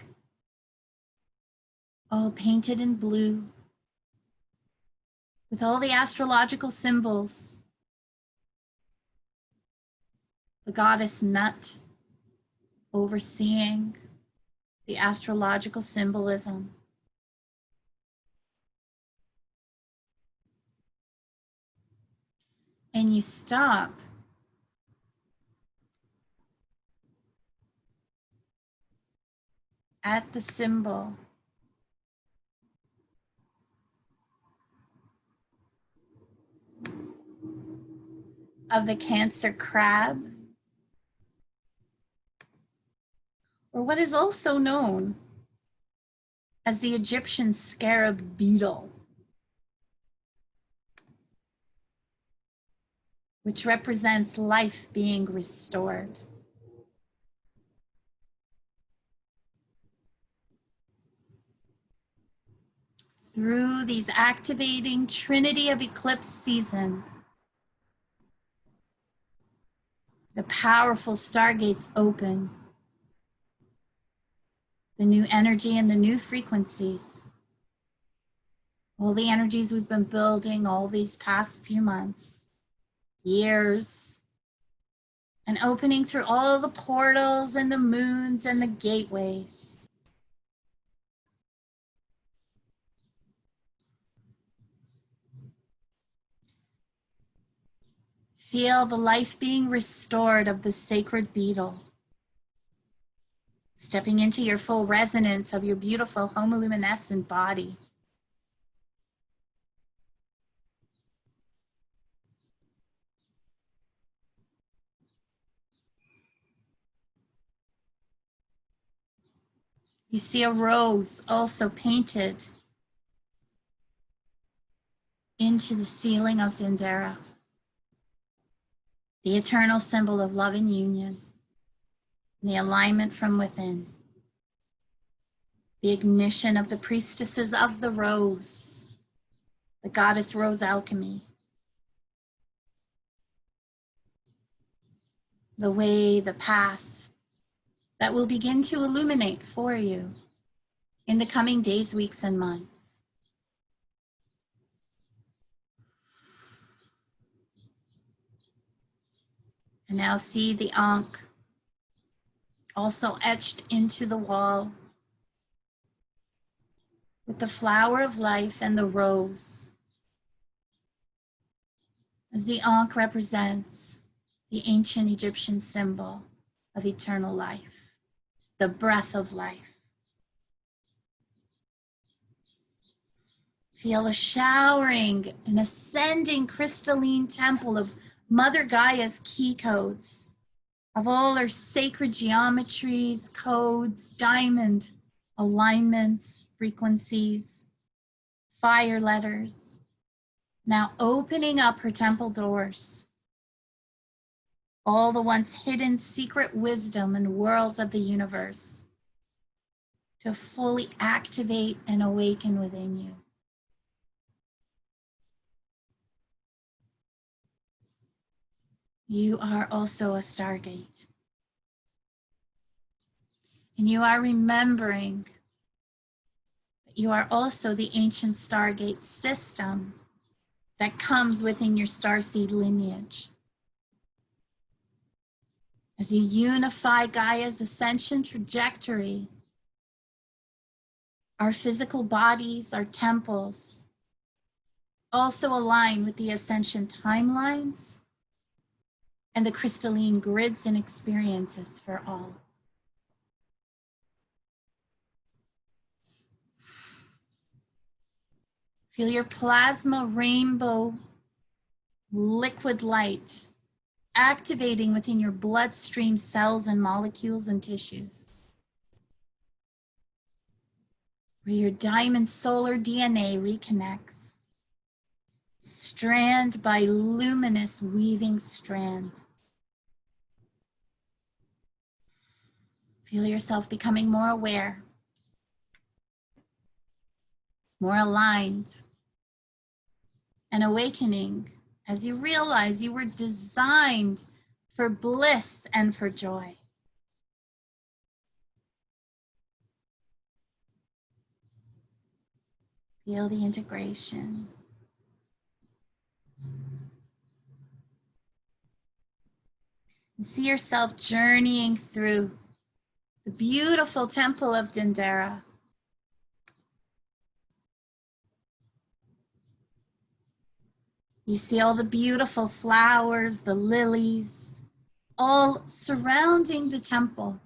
all painted in blue with all the astrological symbols. The goddess Nut overseeing the astrological symbolism. And you stop at the symbol of the Cancer crab, or what is also known as the Egyptian scarab beetle, which represents life being restored. through these activating trinity of eclipse season, the powerful stargates open, the new energy and the new frequencies, all the energies we've been building all these past few months, years, and opening through all the portals and the moons and the gateways. Feel the life being restored of the sacred beetle, stepping into your full resonance of your beautiful homoluminescent body. You see a rose also painted into the ceiling of Dendera, the eternal symbol of love and union, and the alignment from within, the ignition of the priestesses of the rose, the goddess rose alchemy, the way, the path that will begin to illuminate for you in the coming days, weeks, and months. And now see the Ankh also etched into the wall with the flower of life and the rose, as the Ankh represents the ancient Egyptian symbol of eternal life, the breath of life. Feel a showering and ascending crystalline temple of Mother Gaia's key codes, of all her sacred geometries, codes, diamond alignments, frequencies, fire letters, now opening up her temple doors. All the once hidden secret wisdom and worlds of the universe to fully activate and awaken within you. You are also a stargate. And you are remembering that you are also the ancient stargate system that comes within your starseed lineage. As you unify Gaia's ascension trajectory, our physical bodies, our temples, also align with the ascension timelines and the crystalline grids and experiences for all. Feel your plasma rainbow liquid light activating within your bloodstream cells and molecules and tissues, where your diamond solar DNA reconnects, strand by luminous weaving strand. Feel yourself becoming more aware, more aligned, and awakening as you realize you were designed for bliss and for joy. Feel the integration. And see yourself journeying through the beautiful temple of Dendera. You see all the beautiful flowers, the lilies, all surrounding the temple.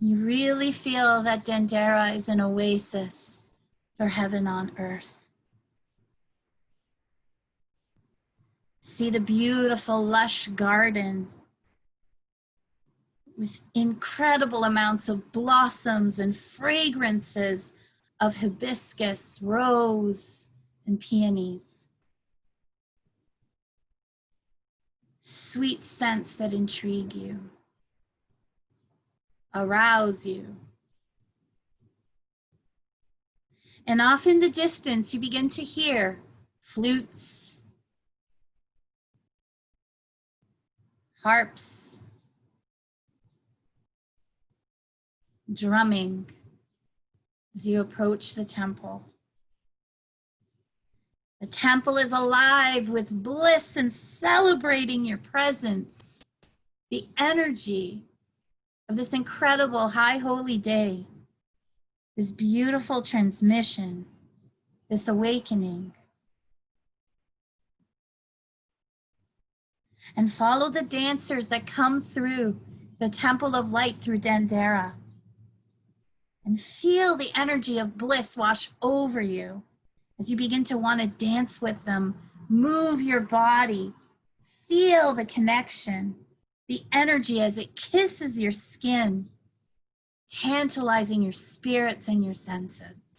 You really feel that Dendera is an oasis for heaven on earth. See the beautiful lush garden with incredible amounts of blossoms and fragrances of hibiscus, rose, and peonies. Sweet scents that intrigue you, arouse you, And off in the distance, you begin to hear flutes, harps, drumming as you approach the temple. The temple is alive with bliss and celebrating your presence, the energy of this incredible high holy day, this beautiful transmission, this awakening. And follow the dancers that come through the temple of light through Dendera. And feel the energy of bliss wash over you as you begin to want to dance with them. Move your body. Feel the connection, the energy as it kisses your skin, tantalizing your spirits and your senses,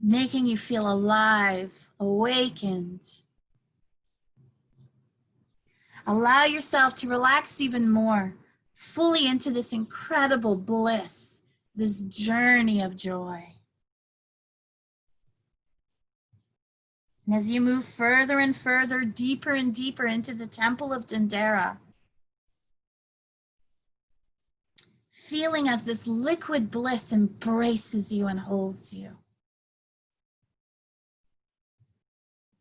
making you feel alive, awakened. Allow yourself to relax even more, fully into this incredible bliss, this journey of joy. And as you move further and further, deeper and deeper into the temple of Dendera, feeling as this liquid bliss embraces you and holds you.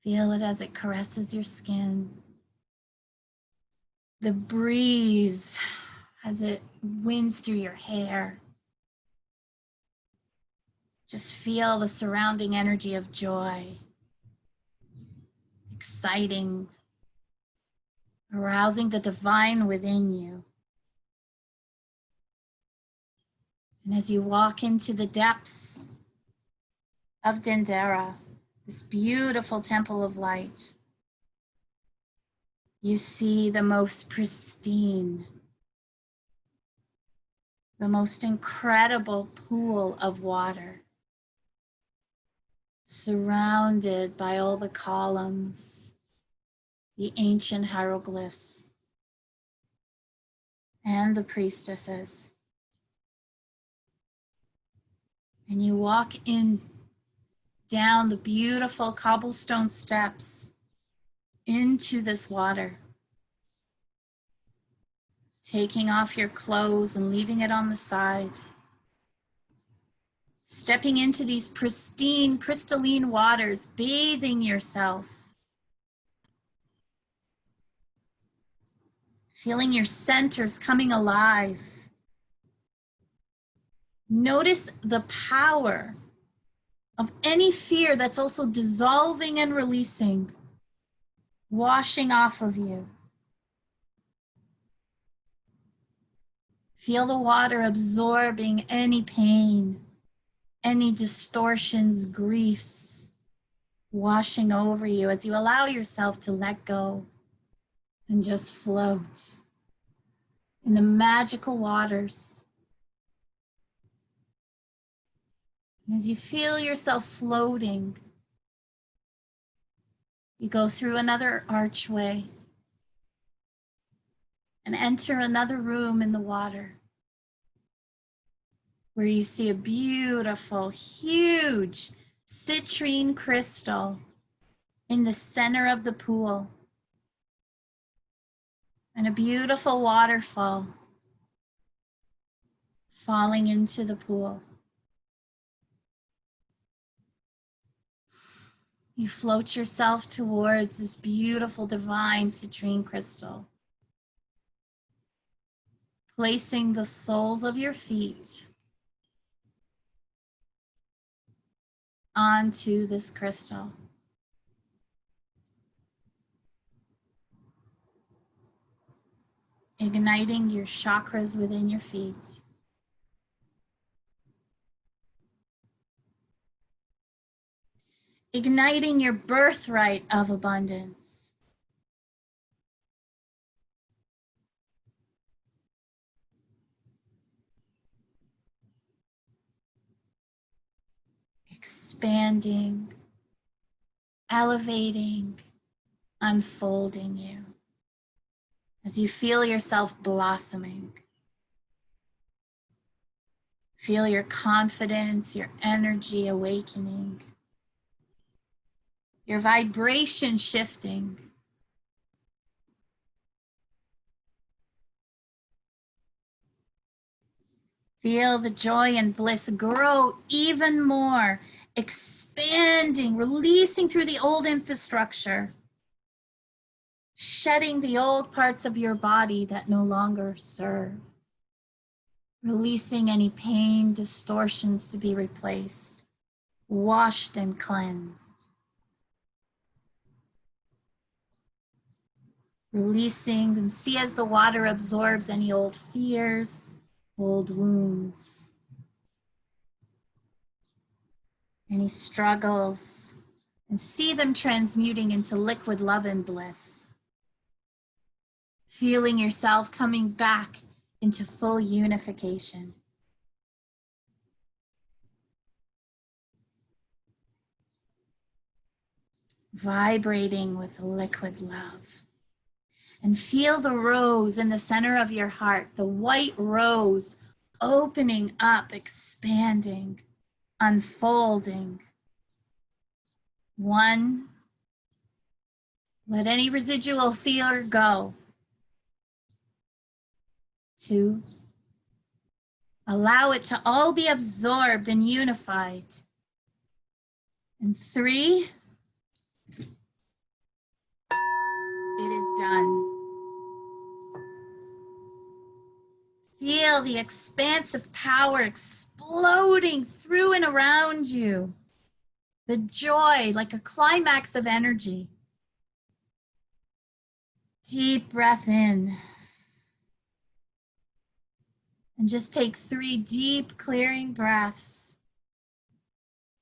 Feel it as it caresses your skin. The breeze as it winds through your hair. Just feel the surrounding energy of joy, exciting, arousing the divine within you. And as you walk into the depths of Dendera, this beautiful temple of light, you see the most pristine, the most incredible pool of water, surrounded by all the columns, the ancient hieroglyphs, and the priestesses. And you walk in down the beautiful cobblestone steps into this water, taking off your clothes and leaving it on the side, stepping into these pristine, crystalline waters, bathing yourself, feeling your centers coming alive. Notice the power of any fear that's also dissolving and releasing, washing off of you. Feel the water absorbing any pain, any distortions, griefs, washing over you as you allow yourself to let go and just float in the magical waters. As you feel yourself floating, you go through another archway and enter another room in the water where you see a beautiful, huge citrine crystal in the center of the pool and a beautiful waterfall falling into the pool. You float yourself towards this beautiful divine citrine crystal, placing the soles of your feet onto this crystal. Igniting your chakras within your feet. Igniting your birthright of abundance. Expanding, elevating, unfolding you as you feel yourself blossoming. Feel your confidence, your energy awakening, your vibration shifting. Feel the joy and bliss grow even more, expanding, releasing through the old infrastructure, shedding the old parts of your body that no longer serve, releasing any pain, distortions to be replaced, washed and cleansed. Releasing, and see as the water absorbs any old fears, old wounds, any struggles, and see them transmuting into liquid love and bliss. Feeling yourself coming back into full unification. Vibrating with liquid love. And feel the rose in the center of your heart, the white rose opening up, expanding, unfolding. 1, let any residual fear go. 2, allow it to all be absorbed and unified. And 3, it is done. Feel the expansive power exploding through and around you. The joy like a climax of energy. Deep breath in. And just take 3 deep clearing breaths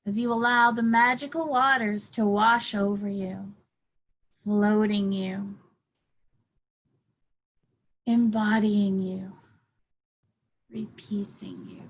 as you allow the magical waters to wash over you, floating you, embodying you, repeasing you.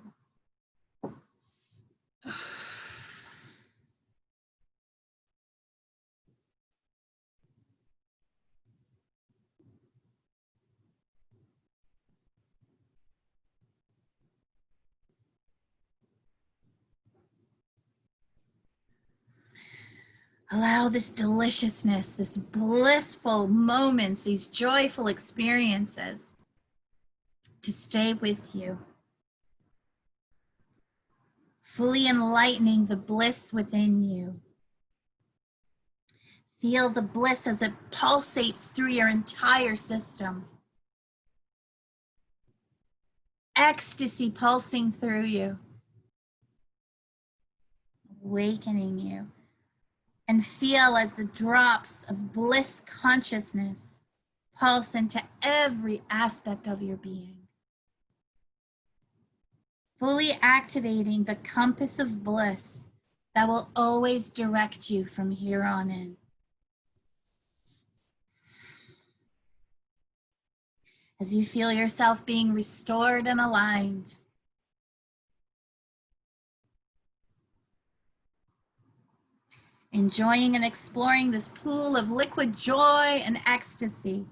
Allow this deliciousness, this blissful moments, these joyful experiences to stay with you, fully enlightening the bliss within you. Feel the bliss as it pulsates through your entire system. Ecstasy pulsing through you, awakening you. And feel as the drops of bliss consciousness pulse into every aspect of your being. Fully activating the compass of bliss that will always direct you from here on in. As you feel yourself being restored and aligned, enjoying and exploring this pool of liquid joy and ecstasy.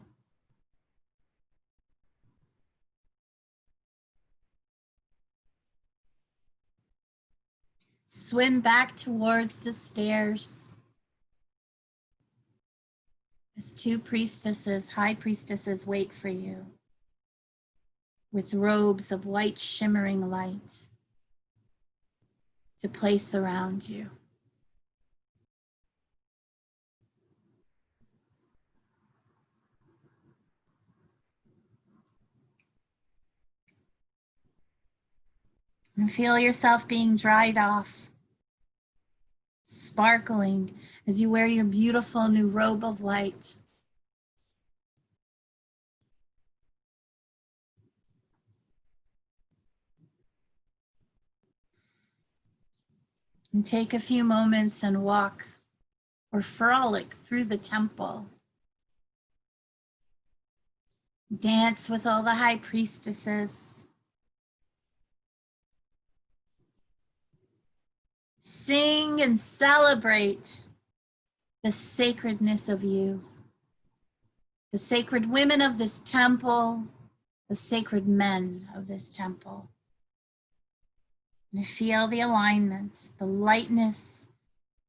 Swim back towards the stairs as 2 priestesses, high priestesses, wait for you with robes of white shimmering light to place around you. And feel yourself being dried off, sparkling as you wear your beautiful new robe of light. And take a few moments and walk or frolic through the temple. Dance with all the high priestesses. Sing and celebrate the sacredness of you, the sacred women of this temple, the sacred men of this temple. And feel the alignment, the lightness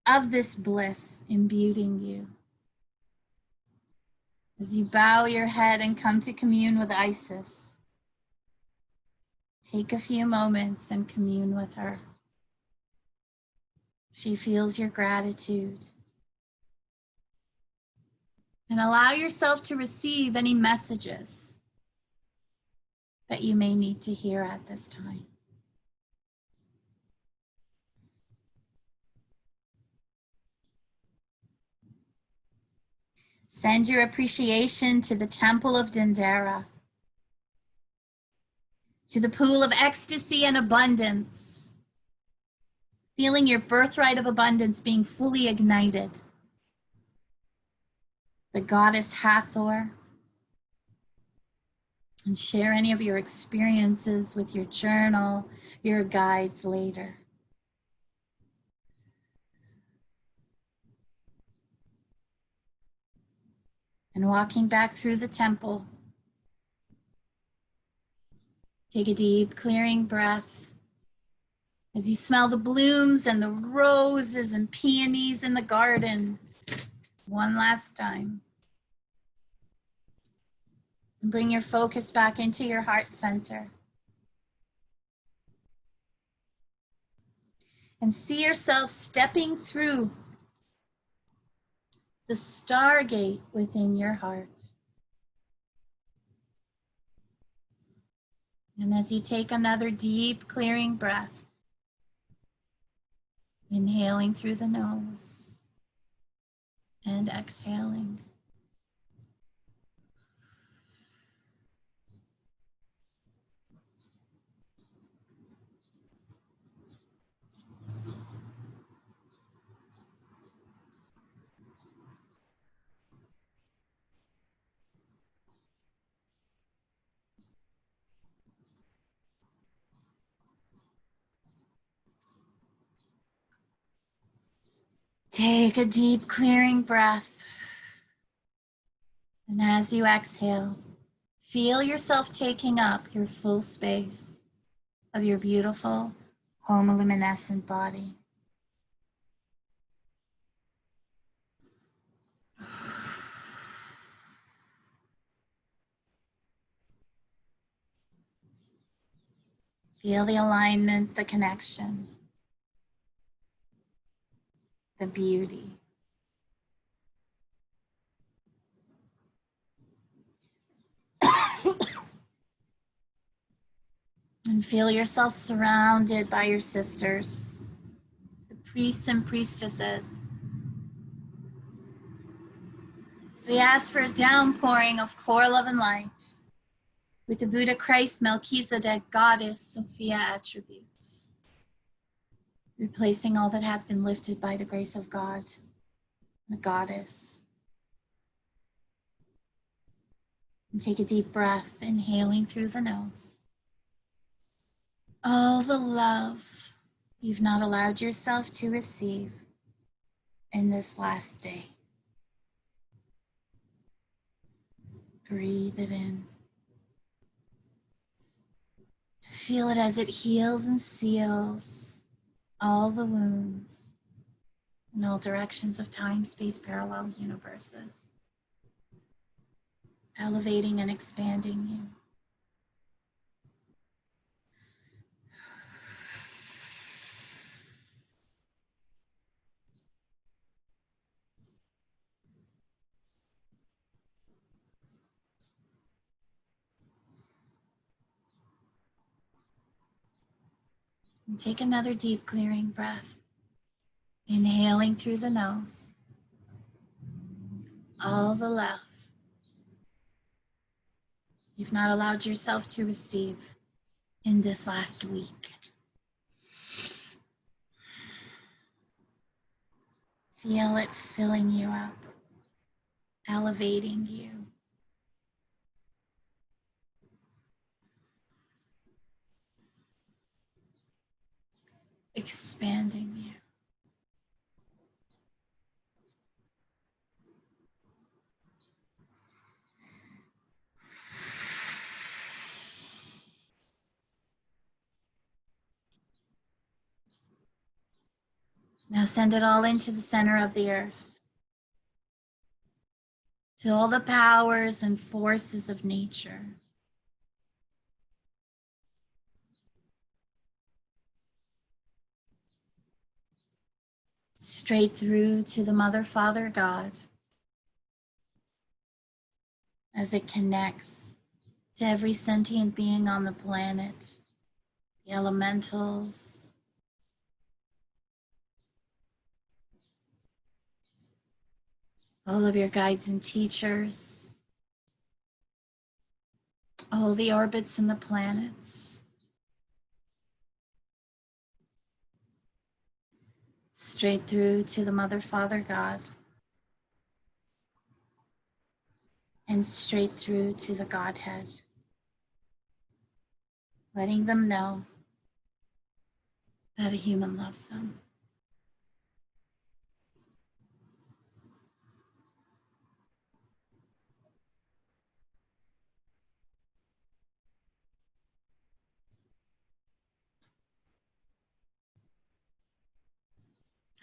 of this bliss imbuing you. As you bow your head and come to commune with Isis, take a few moments and commune with her. She feels your gratitude. And allow yourself to receive any messages that you may need to hear at this time. Send your appreciation to the temple of Dendera, to the pool of ecstasy and abundance, feeling your birthright of abundance being fully ignited. The goddess Hathor, and share any of your experiences with your journal, your guides later. And walking back through the temple, take a deep clearing breath as you smell the blooms and the roses and peonies in the garden. One last time. And bring your focus back into your heart center. And see yourself stepping through the stargate within your heart. And as you take another deep clearing breath, inhaling through the nose and exhaling. Take a deep clearing breath. And as you exhale, feel yourself taking up your full space of your beautiful homoluminescent body. Feel the alignment, the connection, the beauty. And feel yourself surrounded by your sisters, the priests and priestesses. So we ask for a downpouring of core love and light with the Buddha, Christ, Melchizedek, Goddess, Sophia attributes, replacing all that has been lifted by the grace of God, the Goddess. And take a deep breath, inhaling through the nose. All the love you've not allowed yourself to receive in this last day. Breathe it in. Feel it as it heals and seals all the wounds in all directions of time, space, parallel universes, elevating and expanding you. And take another deep clearing breath, inhaling through the nose, all the love you've not allowed yourself to receive in this last week. Feel it filling you up, elevating you. Expanding you. Now send it all into the center of the earth, to all the powers and forces of nature. Straight through to the Mother, Father, God, as it connects to every sentient being on the planet, the elementals, all of your guides and teachers, all the orbits and the planets, straight through to the Mother, Father, God, and straight through to the Godhead, letting them know that a human loves them.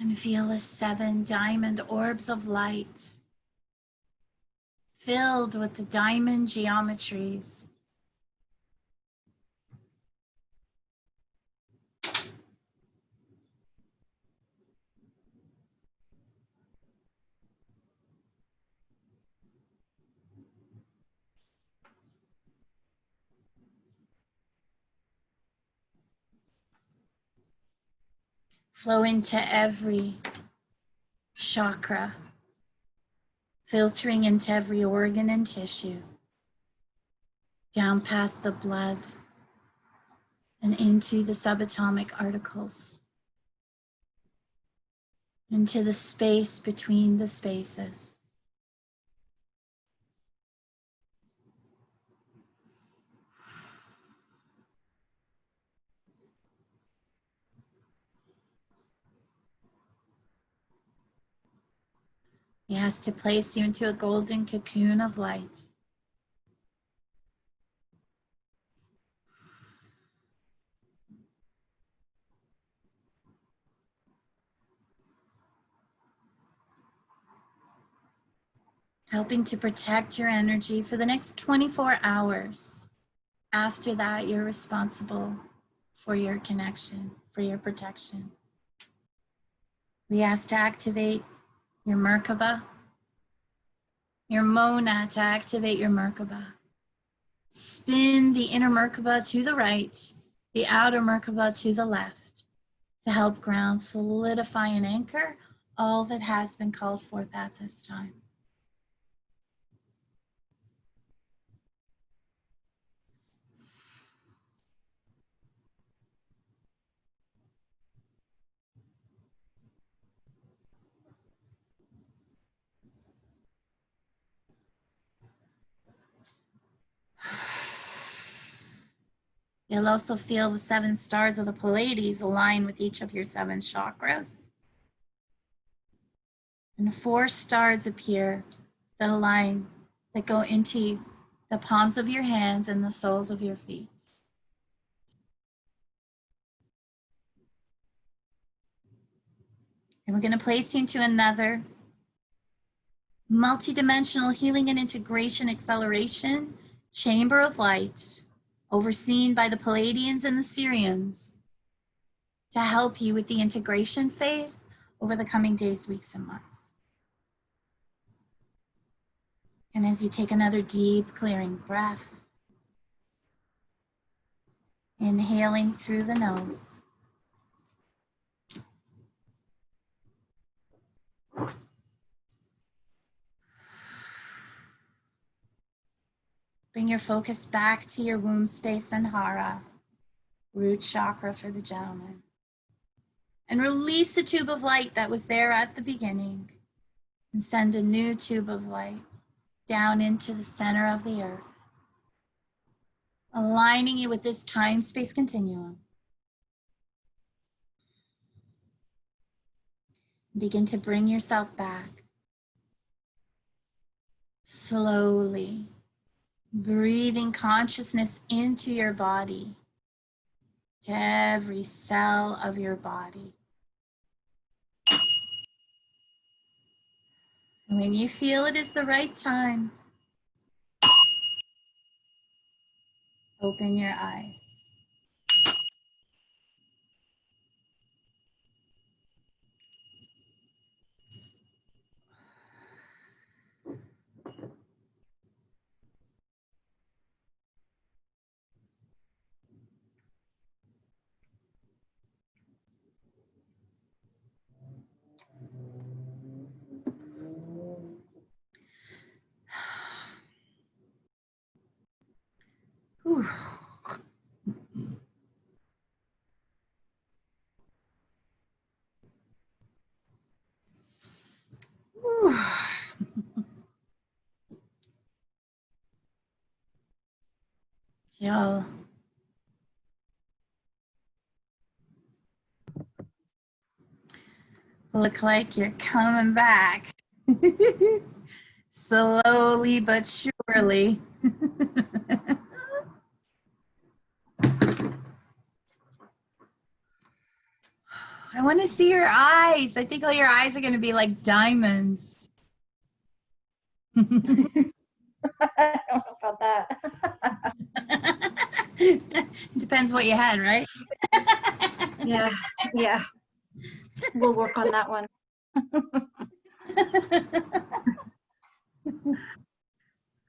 And feel the 7 diamond orbs of light filled with the diamond geometries. Flow into every chakra, filtering into every organ and tissue, down past the blood and into the subatomic particles, into the space between the spaces. He has to place you into a golden cocoon of light. Helping to protect your energy for the next 24 hours. After that, you're responsible for your connection, for your protection. We ask to activate your Merkaba, your Mona to activate your Merkaba. Spin the inner Merkaba to the right, the outer Merkaba to the left, to help ground, solidify, and anchor all that has been called forth at this time. You'll also feel the 7 stars of the Pleiades align with each of your 7 chakras. And 4 stars appear that align, that go into the palms of your hands and the soles of your feet. And we're going to place you into another multidimensional healing and integration acceleration chamber of light, overseen by the Palladians and the Syrians, to help you with the integration phase over the coming days, weeks, and months. And as you take another deep clearing breath, inhaling through the nose, bring your focus back to your womb space and hara, root chakra for the gentleman. And release the tube of light that was there at the beginning, and send a new tube of light down into the center of the earth, aligning you with this time-space continuum. Begin to bring yourself back. Slowly, breathing consciousness into your body, to every cell of your body. When you feel it is the right time, open your eyes. Whew. Whew. Y'all. Look like you're coming back. Slowly but surely. I want to see your eyes. I think all your eyes are going to be like diamonds. I don't know about that. Depends what you had, right? Yeah. We'll work on that one.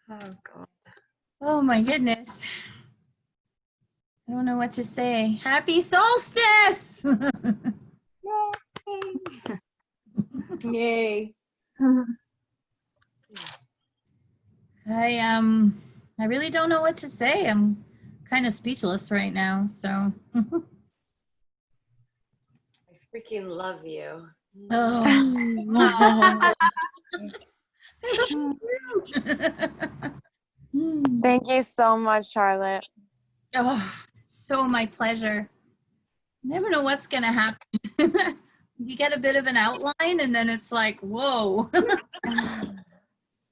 Oh, God. Oh, my goodness. I don't know what to say. Happy solstice! Yay. I really don't know what to say. I'm kind of speechless right now, so. I freaking love you. Oh. Thank you so much, Charlotte. Oh, so my pleasure. Never know what's going to happen. You get a bit of an outline and then it's like, whoa.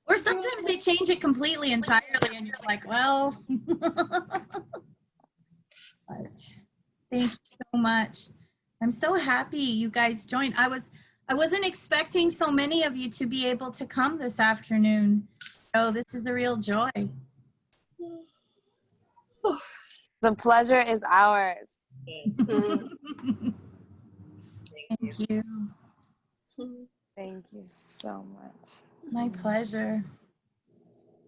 Or sometimes they change it completely entirely and you're like, well. But thank you so much. I'm so happy you guys joined. I wasn't expecting so many of you to be able to come this afternoon. So this is a real joy. The pleasure is ours. Thank you. Thank you so much. My pleasure.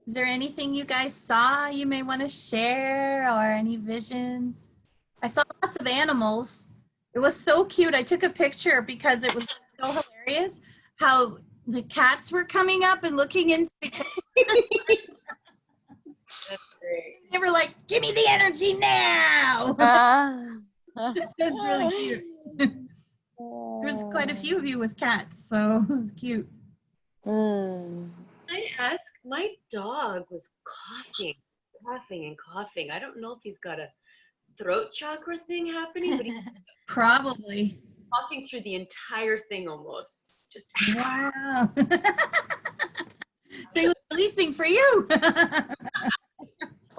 Is there anything you guys saw you may want to share or any visions? I saw lots of animals. It was so cute. I took a picture because it was so hilarious how the cats were coming up and looking into the That's great. They were like, give me the energy now. It was really cute. There's quite a few of you with cats, so it was cute. Can I ask? My dog was coughing. I don't know if he's got a throat chakra thing happening, but he's Probably. coughing through the entire thing almost. Just Wow. So he was releasing for you.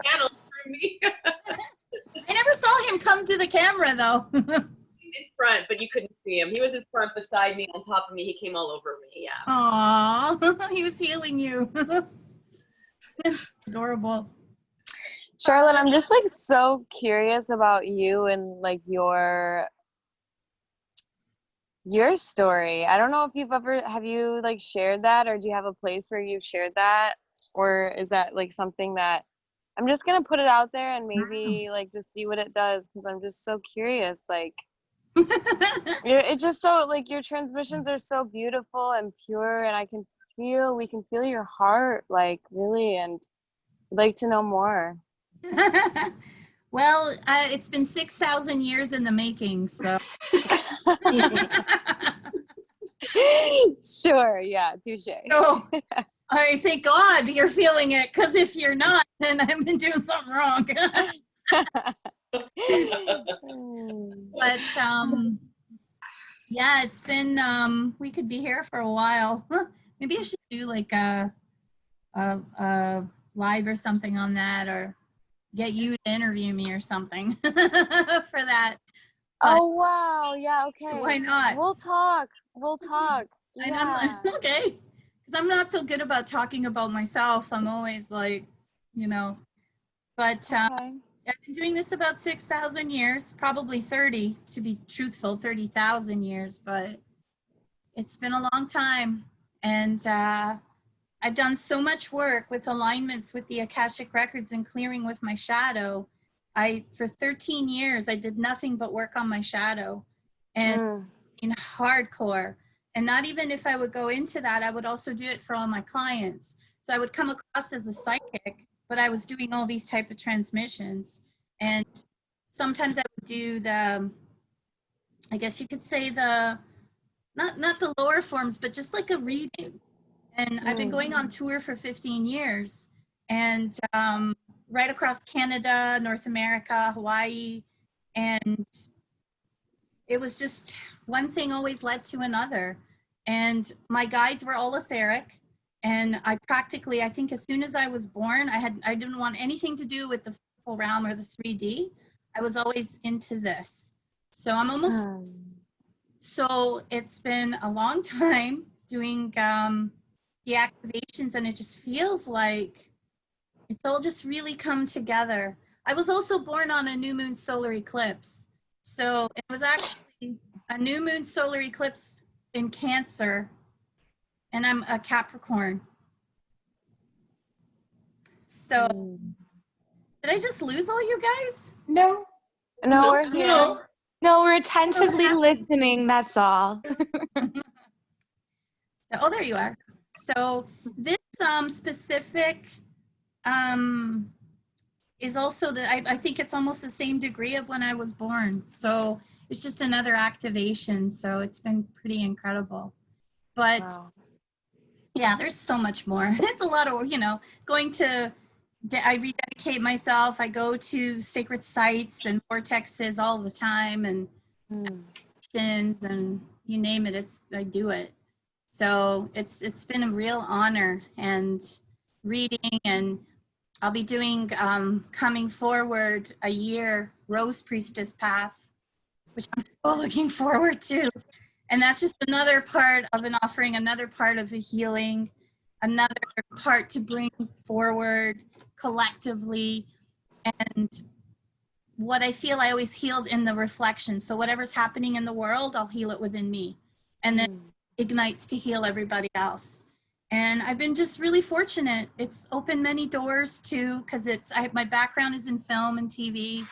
channel through me. I never saw him come to the camera though. In front, but you couldn't see him. He was in front beside me, on top of me. He came all over me. Yeah. Aw, he was healing you. That's adorable. Charlotte, I'm just like so curious about you and like your story. I don't know if have you like shared that, or do you have a place where you've shared that, or is that like something that I'm just gonna put it out there and maybe like just see what it does, because I'm just so curious. Like it just so like your transmissions are so beautiful and pure, and we can feel your heart, like really, and I'd like to know more. Well, it's been 6,000 years in the making, so. Sure, yeah, touche. So I thank God you're feeling it, because if you're not, then I've been doing something wrong. But yeah, it's been we could be here for a while. Maybe I should do like a live or something on that, or get you to interview me or something for that. Oh wow, yeah, okay. Why not? We'll talk. Yeah. Okay. because I'm not so good about talking about myself. I'm always like, you know, but Okay. I've been doing this about 6,000 years, probably 30, to be truthful, 30,000 years, but it's been a long time. And I've done so much work with alignments with the Akashic Records and clearing with my shadow. For 13 years, I did nothing but work on my shadow and in hardcore. And not even if I would go into that, I would also do it for all my clients. So I would come across as a psychic, but I was doing all these type of transmissions. And sometimes I would do the, I guess you could say the, not the lower forms, but just like a reading. And I've been going on tour for 15 years and right across Canada, North America, Hawaii. And it was just one thing always led to another. And my guides were all etheric. And I practically, I think as soon as I was born, I didn't want anything to do with the physical realm or the 3D. I was always into this. So I'm almost, so it's been a long time doing the activations, and it just feels like it's all just really come together. I was also born on a new moon solar eclipse. So it was actually a new moon solar eclipse in Cancer, and I'm a Capricorn. So did I just lose all you guys? No. No, we're here. No, we're attentively listening, that's all. So, oh, there you are. So this specific is also I think it's almost the same degree of when I was born. So it's just another activation. So it's been pretty incredible. But yeah, there's so much more. It's a lot of, you know, I rededicate myself. I go to sacred sites and vortexes all the time and and you name it, I do it. So it's been a real honor and reading, and I'll be doing coming forward a year Rose Priestess Path, which I'm so looking forward to. And that's just another part of an offering, another part of a healing, another part to bring forward collectively. And what I feel I always healed in the reflection. So whatever's happening in the world, I'll heal it within me. And then ignites to heal everybody else. And I've been just really fortunate. It's opened many doors too, because my background is in film and TV.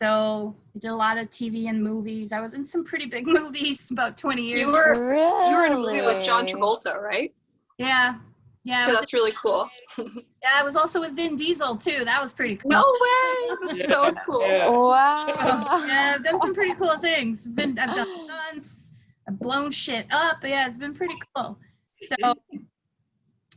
So I did a lot of TV and movies. I was in some pretty big movies about 20 years ago. Really? You were in a movie with John Travolta, right? Yeah. Yeah. Yeah, that's really cool. Yeah, I was also with Vin Diesel too. That was pretty cool. No way! That's so cool. Wow. Yeah, I've done some pretty cool things. I've done stunts, I've blown shit up. Yeah, it's been pretty cool. So,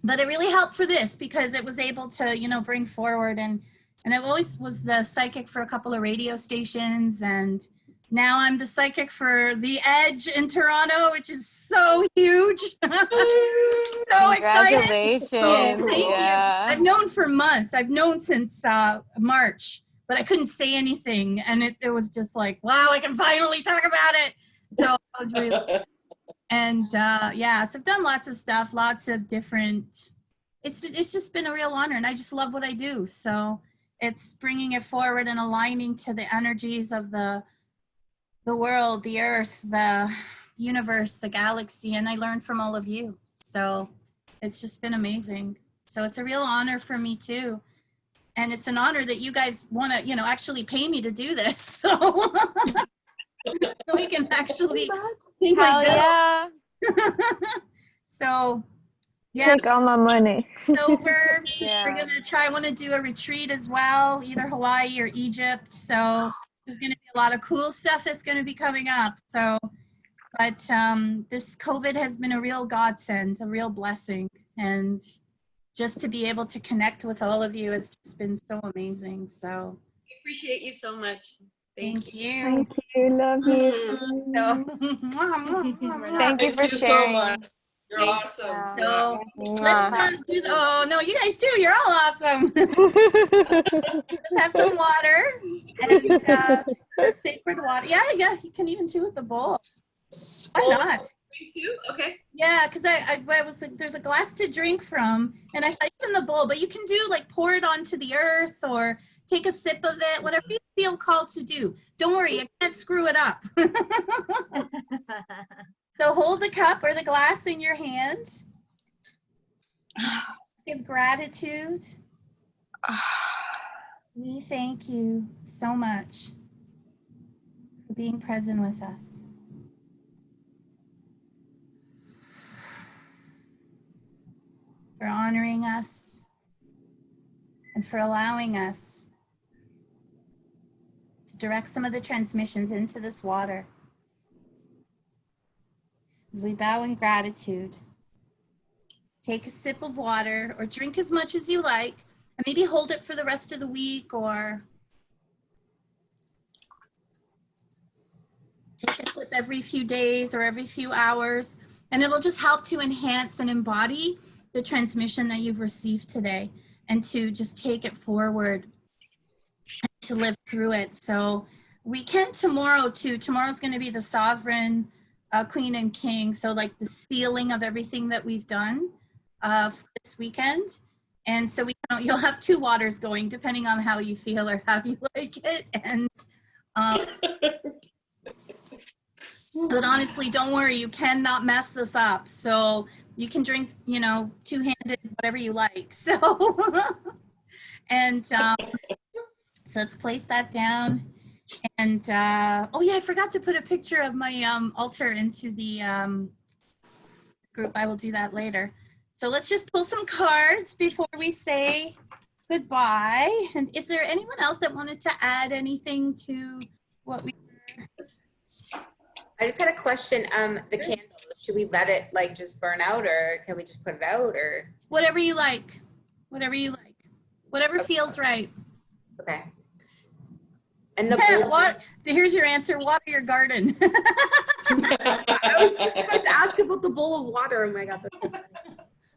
but it really helped for this because it was able to, you know, bring forward and I always was the psychic for a couple of radio stations, and now I'm the psychic for The Edge in Toronto, which is so huge. So excited. Congratulations. Thank you. Yeah. I've known for months. I've known since March, but I couldn't say anything. And it was just like, wow, I can finally talk about it. So I was really, and yeah, so I've done lots of stuff, lots of different, it's just been a real honor, and I just love what I do. So it's bringing it forward and aligning to the energies of the world, the earth, the universe, the galaxy, and I learned from all of you. So it's just been amazing. So it's a real honor for me too. And it's an honor that you guys want to, you know, actually pay me to do this. So we can actually pay my Hell yeah. So yeah. Take all my money. Over. Yeah. We're gonna try. I want to do a retreat as well, either Hawaii or Egypt. So there's gonna be a lot of cool stuff that's gonna be coming up. So, but this COVID has been a real godsend, a real blessing, and just to be able to connect with all of you has just been so amazing. So We appreciate you so much. thank you. Thank you. Love you. So, Thank you for so sharing. much. You're awesome. So let's Mwah. not do the, oh no, you guys too, you're all awesome. Let's have some water and the sacred water. Yeah, you can even do with the bowl. Why not? Me too? Okay. Yeah, because I was like, there's a glass to drink from, and I said it's in the bowl, but you can do like pour it onto the earth or take a sip of it, whatever you feel called to do. Don't worry, you can't screw it up. So hold the cup or the glass in your hand. Give gratitude. We thank you so much for being present with us. For honoring us and for allowing us to direct some of the transmissions into this water. As we bow in gratitude, take a sip of water or drink as much as you like, and maybe hold it for the rest of the week or take a sip every few days or every few hours, and it'll just help to enhance and embody the transmission that you've received today and to just take it forward and to live through it. So we can tomorrow too. Tomorrow's going to be the sovereign queen and king. So like the sealing of everything that we've done for this weekend. And so you'll have 2 waters going depending on how you feel or how you like it. And but honestly, don't worry, you cannot mess this up. So you can drink, two-handed, whatever you like. So, and so let's place that down. And, oh yeah, I forgot to put a picture of my altar into the group. I will do that later. So let's just pull some cards before we say goodbye. And is there anyone else that wanted to add anything to what we I just had a question. The candle, should we let it like just burn out, or can we just put it out, or? Whatever you like. Whatever you like. Whatever feels right. Okay. And the bowl. What? Here's your answer. Water your garden. I was just about to ask about the bowl of water. Oh my God. That's so funny.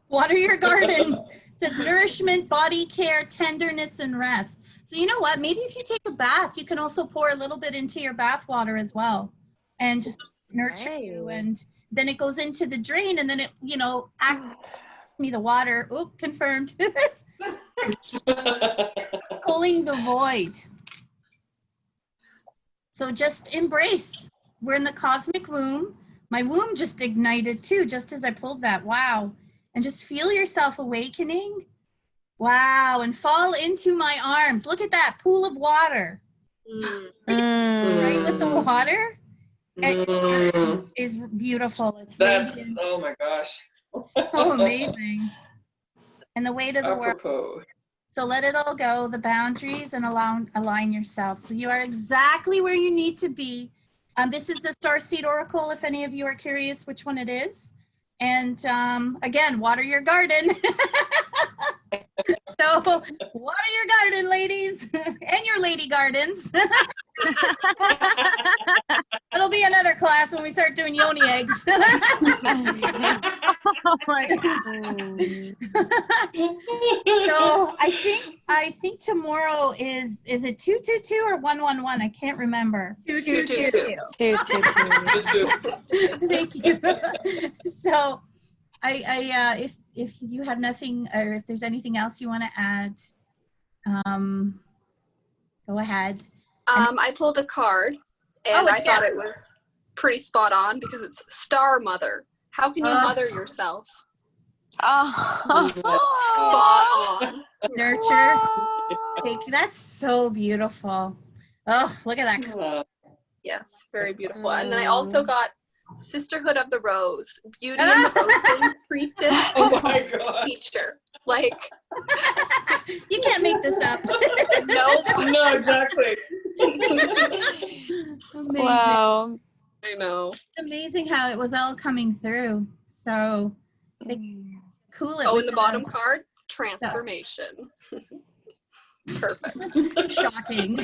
Water your garden. It says nourishment, body care, tenderness, and rest. So you know what? Maybe if you take a bath, you can also pour a little bit into your bath water as well. And just nurture you, and then it goes into the drain, and then it, me the water. Oh, confirmed. Pulling the void. So just embrace. We're in the cosmic womb. My womb just ignited too, just as I pulled that. Wow. And just feel yourself awakening. Wow. And fall into my arms. Look at that pool of water. Right with the water. It just is beautiful. It's radiant. Oh my gosh. So amazing. And the weight of the world. Apropos. So let it all go, the boundaries, and align yourself. So you are exactly where you need to be. This is the Starseed Oracle, if any of you are curious which one it is. And again, water your garden. So water your garden, ladies, and your lady gardens. It'll be another class when we start doing yoni eggs. Oh my God. So I think tomorrow is it 222 or 111? I can't remember. 222. 222. Thank you. So if you have nothing, or if there's anything else you want to add, go ahead. I pulled a card, and I thought it was pretty spot on because it's Star Mother. How can you mother yourself? Oh. Spot on. Nurture. That's so beautiful. Oh, look at that. Yes, very beautiful. And then I also got Sisterhood of the Rose, Beauty and the Bosun, Priestess, Oh my God. Teacher. Like, You can't make this up. no. No, exactly. Amazing. Wow. I know. It's amazing how it was all coming through. So cool. Oh, and the bottom card, transformation. Perfect. Shocking.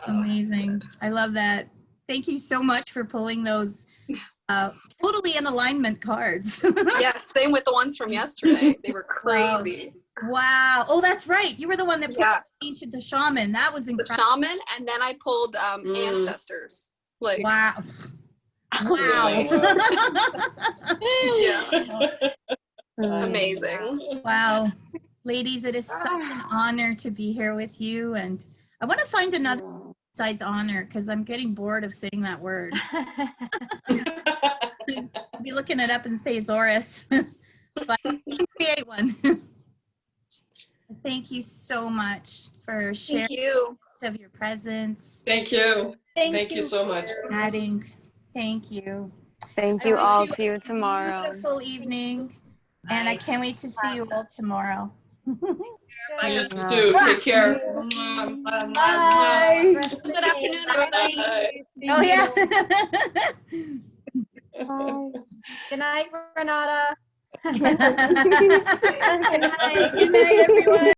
Amazing. I love that. Thank you so much for pulling those totally in alignment cards. Yeah, same with the ones from yesterday. They were crazy. Wow. Oh, that's right. You were the one that pulled the shaman. That was The incredible. shaman, and then I pulled ancestors. Like, Wow. Wow. Yeah, Mm. amazing. Wow. Ladies, it is such an honor to be here with you. And I want to find another besides honor because I'm getting bored of saying that word. I'll be looking it up and say Zorus. But create one. Thank you so much for sharing Thank you. of your presence. Thank you. Thank you so for much. Adding. Thank you. Thank I you wish all. you See you tomorrow. Beautiful evening. And I can't wait to see you all tomorrow. You too. Take care. Bye. Good afternoon, everybody. Bye. Oh, yeah. Good night, Renata. Good night, everyone.